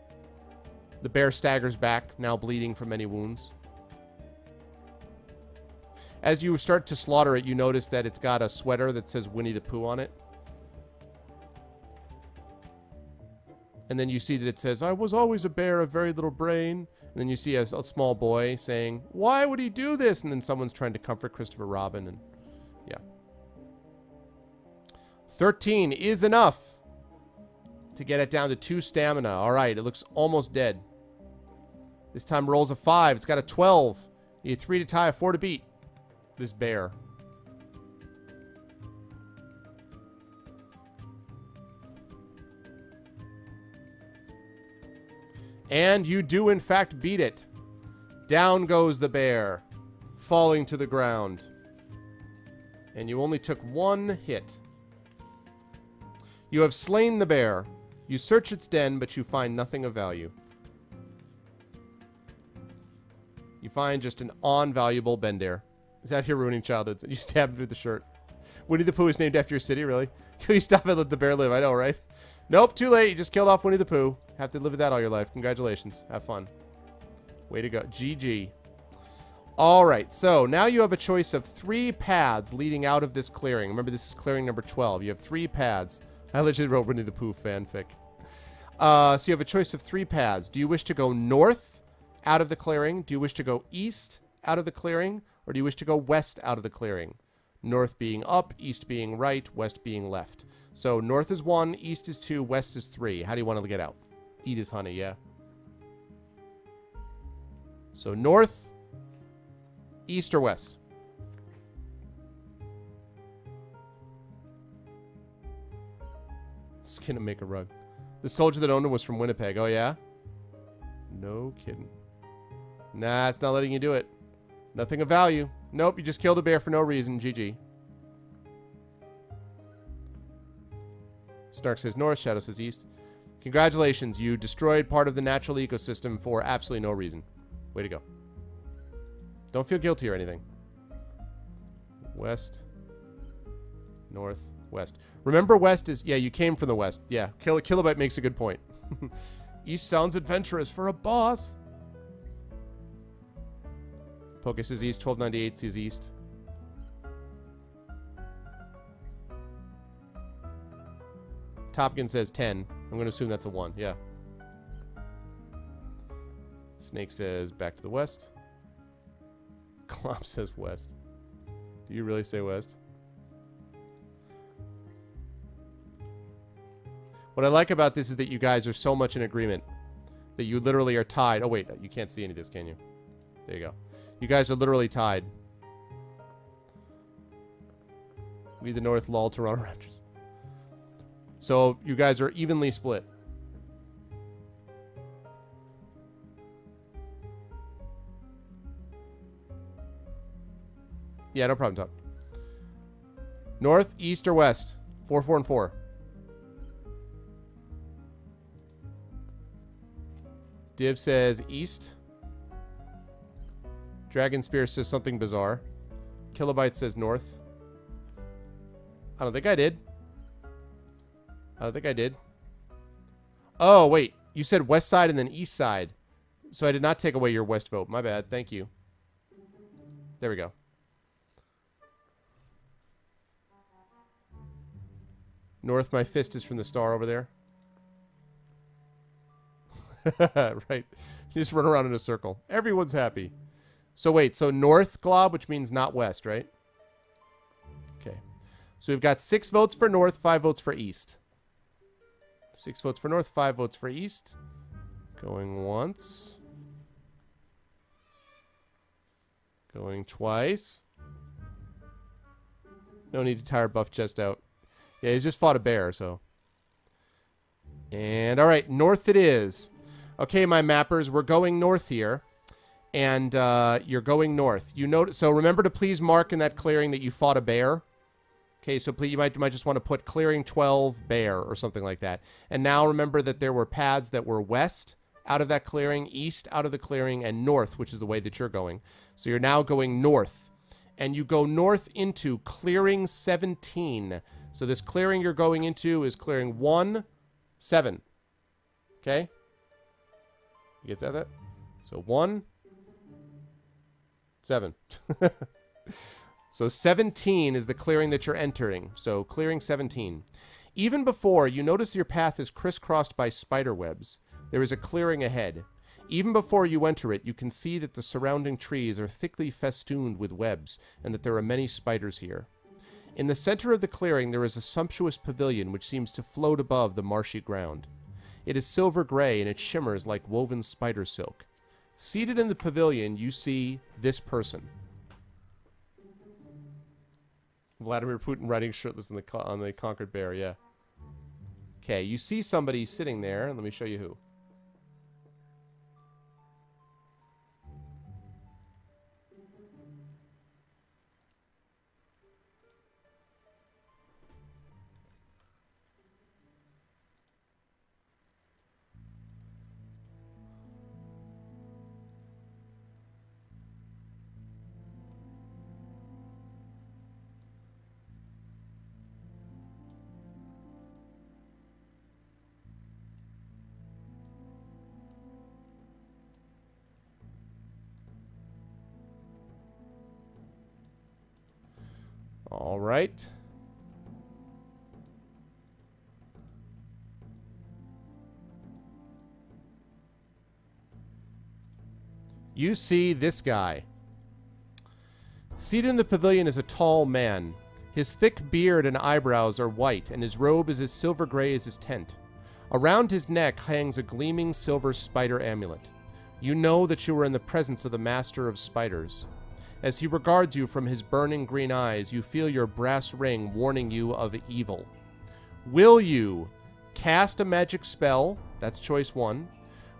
The bear staggers back, now bleeding from many wounds. As you start to slaughter it, you notice that it's got a sweater that says Winnie the Pooh on it. And then you see that it says, I was always a bear of very little brain. And then you see a small boy saying, why would he do this? And then someone's trying to comfort Christopher Robin. And yeah. 13 is enough to get it down to 2 stamina. All right, it looks almost dead. This time rolls a 5. It's got a 12. You need 3 to tie, a 4 to beat this bear. And you do, in fact, beat it. Down goes the bear, falling to the ground. And you only took 1 hit. You have slain the bear. You search its den, but you find nothing of value. You find just an unvaluable Bendare. He's out here ruining childhoods, and you stab him through the shirt. Winnie the Pooh is named after your city, really? Can you stop and let the bear live? I know, right? Nope, too late. You just killed off Winnie the Pooh. Have to live with that all your life. Congratulations. Have fun. Way to go. GG. Alright, so now you have a choice of 3 paths leading out of this clearing. Remember, this is clearing number 12. You have 3 paths. I legit wrote Winnie the Pooh fanfic. So you have a choice of 3 paths. Do you wish to go north out of the clearing? Do you wish to go east out of the clearing? Or do you wish to go west out of the clearing? North being up, east being right, west being left. So north is 1, east is 2, west is 3. How do you want to get out? Eat his honey, yeah. So north East or west? Skin and make a rug. The soldier that owned him was from Winnipeg. Oh, yeah? No kidding. Nah, it's not letting you do it. Nothing of value. Nope, you just killed a bear for no reason. GG. Snark says north, Shadow says east. Congratulations, you destroyed part of the natural ecosystem for absolutely no reason. Way to go. Don't feel guilty or anything. West. North. West. Remember west is... Yeah, you came from the west. Yeah, Kilobyte makes a good point. East sounds adventurous for a boss. Poke says east. 1298 says east. Topkin says 10. I'm going to assume that's a 1. Yeah. Snake says back to the west. Clop says west. Do you really say west? What I like about this is that you guys are so much in agreement that you literally are tied. Oh, wait. You can't see any of this, can you? There you go. You guys are literally tied. We the North, lol, Toronto Raptors. So you guys are evenly split. Yeah, no problem, Tom. North, east, or west? 4, 4, and 4. Div says east. Dragon Spear says something bizarre. Kilobyte says north. I don't think I did. I don't think I did. Oh, wait. You said west side and then east side. So I did not take away your west vote. My bad. Thank you. There we go. North, my fist is from the star over there. Right. You just run around in a circle. Everyone's happy. So wait, so north, Glob, which means not west, right? Okay. So we've got 6 votes for north, 5 votes for east. 6 votes for north, 5 votes for east. Going once. Going twice. No need to tire Buff Chest out. Yeah, he's just fought a bear, so. And all right, north it is. Okay, my mappers, we're going north here. And you're going north. You notice, so remember to please mark in that clearing that you fought a bear. Okay, so please, you might just want to put clearing 12 bear or something like that. And now remember that there were paths that were west out of that clearing, east out of the clearing, and north, which is the way that you're going. So you're now going north. And you go north into clearing 17. So this clearing you're going into is clearing 1, 7. Okay? You get that? So 1, 7. So 17 is the clearing that you're entering. So clearing 17. Even before, you notice your path is crisscrossed by spider webs. There is a clearing ahead. Even before you enter it, you can see that the surrounding trees are thickly festooned with webs, and that there are many spiders here. In the center of the clearing, there is a sumptuous pavilion which seems to float above the marshy ground. It is silver gray, and it shimmers like woven spider silk. Seated in the pavilion, you see this person. Vladimir Putin riding shirtless on the conquered bear, yeah. Okay, you see somebody sitting there. Let me show you who. All right. You see this guy. Seated in the pavilion is a tall man. His thick beard and eyebrows are white, and his robe is as silver gray as his tent. Around his neck hangs a gleaming silver spider amulet. You know that you are in the presence of the master of spiders. As he regards you from his burning green eyes, you feel your brass ring warning you of evil. Will you cast a magic spell? That's choice 1.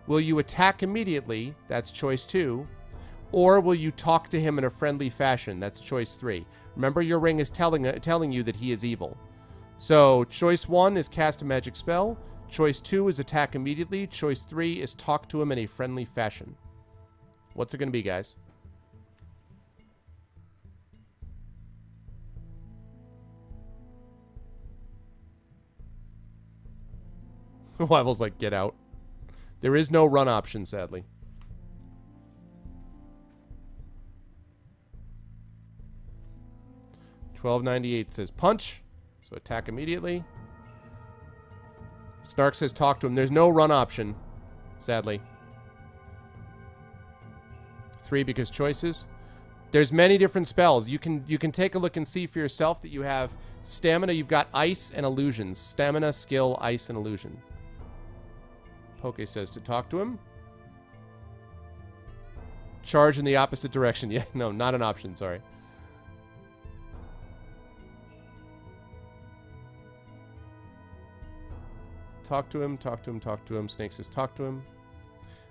Will you attack immediately? That's choice 2. Or will you talk to him in a friendly fashion? That's choice 3. Remember, your ring is telling you that he is evil. So, choice 1 is cast a magic spell. Choice 2 is attack immediately. Choice 3 is talk to him in a friendly fashion. What's it going to be, guys? Wyville's like, get out. There is no run option, sadly. $12.98 says punch, so attack immediately. Snark says talk to him. There's no run option, sadly. 3 because choices. There's many different spells. You can take a look and see for yourself that you have stamina. You've got ice and illusions. Stamina, skill, ice, and illusion. Poke says to talk to him. Charge in the opposite direction. Yeah, no, not an option. Sorry. Talk to him, talk to him, talk to him. Snake says talk to him.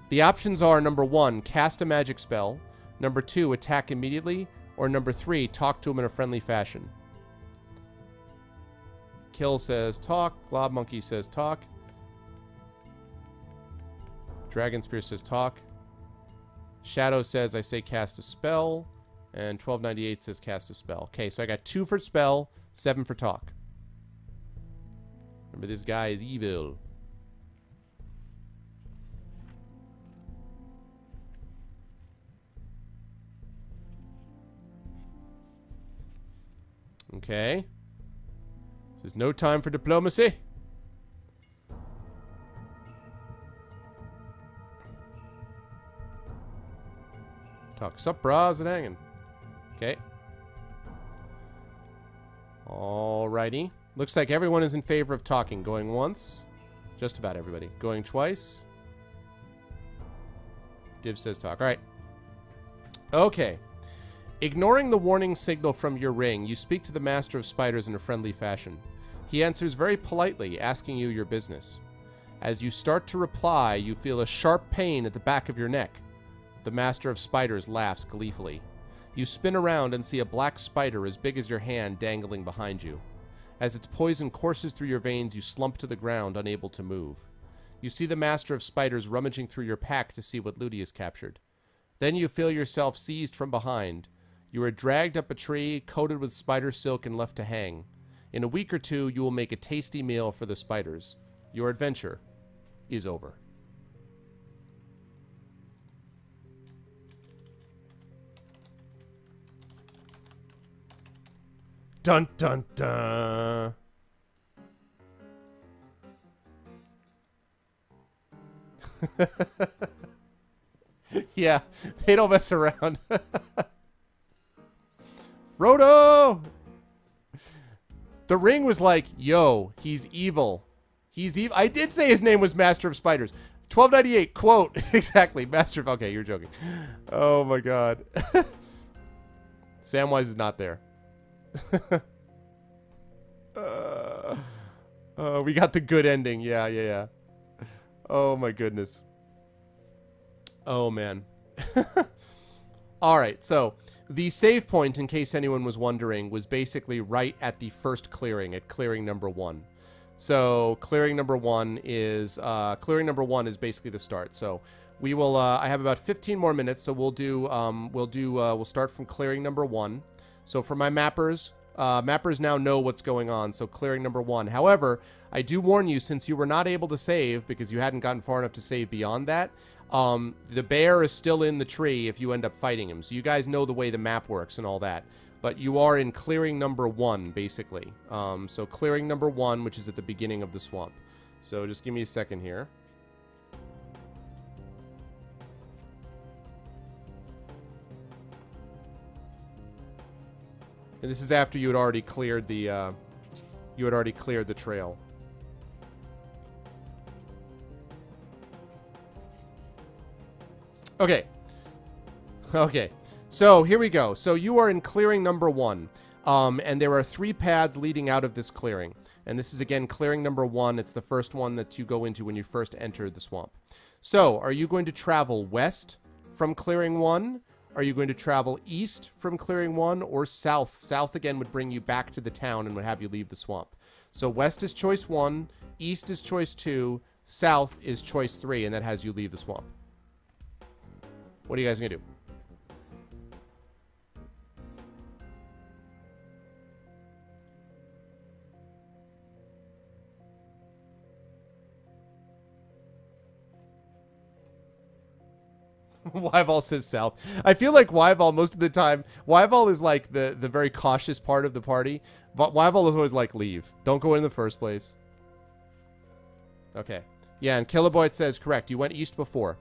The options are number 1, cast a magic spell. Number 2, attack immediately. Or number 3, talk to him in a friendly fashion. Kill says talk. Glob Monkey says talk. Dragon Spear says talk. Shadow says I say cast a spell. And 12.98 says cast a spell. Okay, so I got 2 for spell, 7 for talk. Remember, this guy is evil. Okay. This is no time for diplomacy. Talks up, bras and hanging. Okay. Alrighty. Looks like everyone is in favor of talking. Going once. Just about everybody. Going twice. Div says talk. Alright. Okay. Ignoring the warning signal from your ring, you speak to the Master of Spiders in a friendly fashion. He answers very politely, asking you your business. As you start to reply, you feel a sharp pain at the back of your neck. The Master of Spiders laughs gleefully. You spin around and see a black spider as big as your hand dangling behind you. As its poison courses through your veins, you slump to the ground, unable to move. You see the Master of Spiders rummaging through your pack to see what loot he has captured. Then you feel yourself seized from behind. You are dragged up a tree, coated with spider silk and left to hang. In a week or 2, you will make a tasty meal for the spiders. Your adventure is over. Dun dun dun. Yeah, they don't mess around. Frodo! The ring was like, yo, he's evil. He's evil. I did say his name was Master of Spiders. 1298, quote. Exactly, Master of... Okay, you're joking. Oh my god. Samwise is not there. We got the good ending. Yeah. Oh my goodness. Oh man. Alright, so the save point, in case anyone was wondering, was basically right at the first clearing, at clearing number 1. So clearing number 1 is basically the start. So we will I have about 15 more minutes, so we'll start from clearing number 1. So for my mappers, mappers now know what's going on, so clearing number 1. However, I do warn you, since you were not able to save, because you hadn't gotten far enough to save beyond that, the bear is still in the tree if you end up fighting him. So you guys know the way the map works and all that. But you are in clearing number 1, basically. So clearing number 1, which is at the beginning of the swamp. So just give me a second here. And this is after you had already cleared the trail. Okay. Okay. So here we go. So you are in clearing number 1. And there are 3 paths leading out of this clearing. And this is, again, clearing number 1. It's the first one that you go into when you first enter the swamp. So, are you going to travel west from clearing 1? Are you going to travel east from clearing 1? Or south? South, again, would bring you back to the town and would have you leave the swamp. So, west is choice 1. East is choice 2. South is choice 3. And that has you leave the swamp. What are you guys going to do? Wyval says south. I feel like Wyval most of the time, Wyval is like the very cautious part of the party. But Wyval is always like, leave. Don't go in the first place. Okay. Yeah, and Killaboy says, correct. You went east before.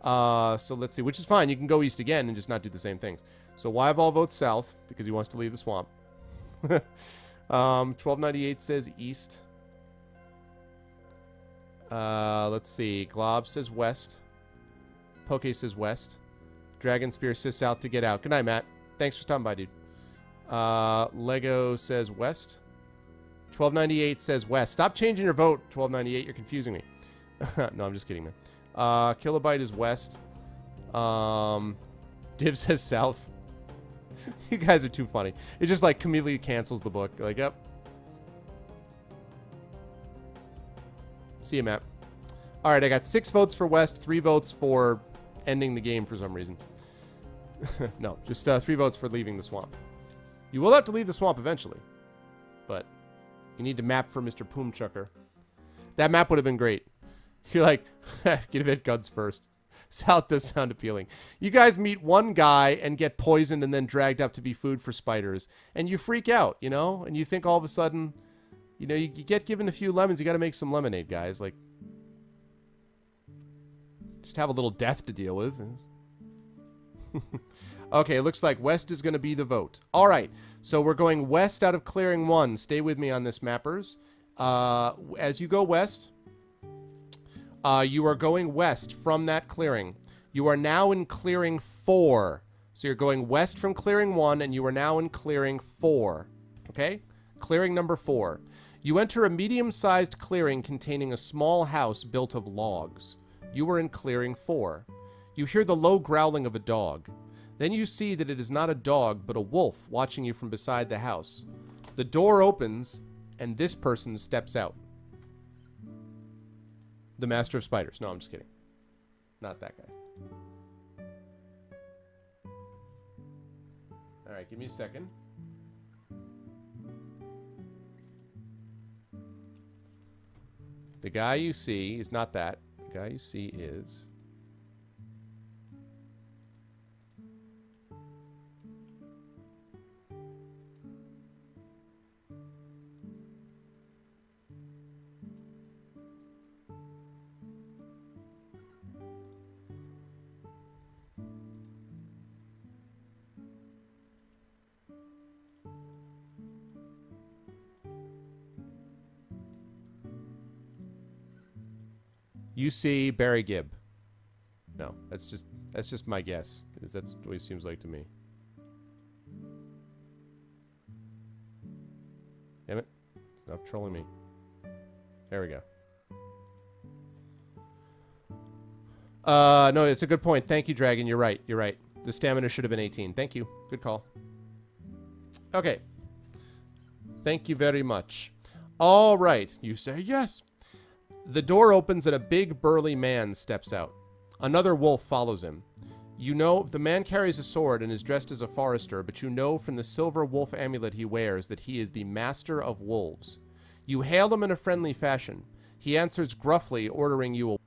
So let's see, which is fine. You can go east again and just not do the same things. So Wyval votes south because he wants to leave the swamp. 1298 says east. Let's see. Glob says west. Poke says west. Dragon Spear says south to get out. Good night, Matt. Thanks for stopping by, dude. Lego says west. 1298 says west. Stop changing your vote, 1298. You're confusing me. No, I'm just kidding, man. Kilobyte is west. Div says south. You guys are too funny. It just, like, completely cancels the book. Like, yep. See you, Matt. All right, I got 6 votes for west, 3 votes for ending the game for some reason. No, just 3 votes for leaving the swamp. You will have to leave the swamp eventually, but you need to map for Mr. Poomchucker. That map would have been great. You're like, get it guns first. South does sound appealing. You guys meet one guy and get poisoned and then dragged up to be food for spiders, and you freak out, you know? And you think all of a sudden, you know, you get given a few lemons, you got to make some lemonade, guys. Like, just have a little death to deal with. Okay, it looks like west is going to be the vote. All right, so we're going west out of clearing 1. Stay with me on this, mappers. As you go west, you are going west from that clearing. You are now in clearing 4. So you're going west from clearing 1, and you are now in clearing 4. Okay? Clearing number 4. You enter a medium-sized clearing containing a small house built of logs. You are in clearing 4. You hear the low growling of a dog. Then you see that it is not a dog, but a wolf watching you from beside the house. The door opens, and this person steps out. The Master of Spiders. No, I'm just kidding. Not that guy. Alright, give me a second. The guy you see is not that. The guy you see is... You see Barry Gibb. No, that's just my guess. That's what he seems like to me. Damn it. Stop trolling me. There we go. No, it's a good point. Thank you, Dragon. You're right. You're right. The stamina should have been 18. Thank you. Good call. Okay. Thank you very much. All right. You say yes. The door opens and a big burly man steps out. Another wolf follows him. You know, the man carries a sword and is dressed as a forester, but you know from the silver wolf amulet he wears that he is the Master of Wolves. You hail him in a friendly fashion. He answers gruffly, ordering you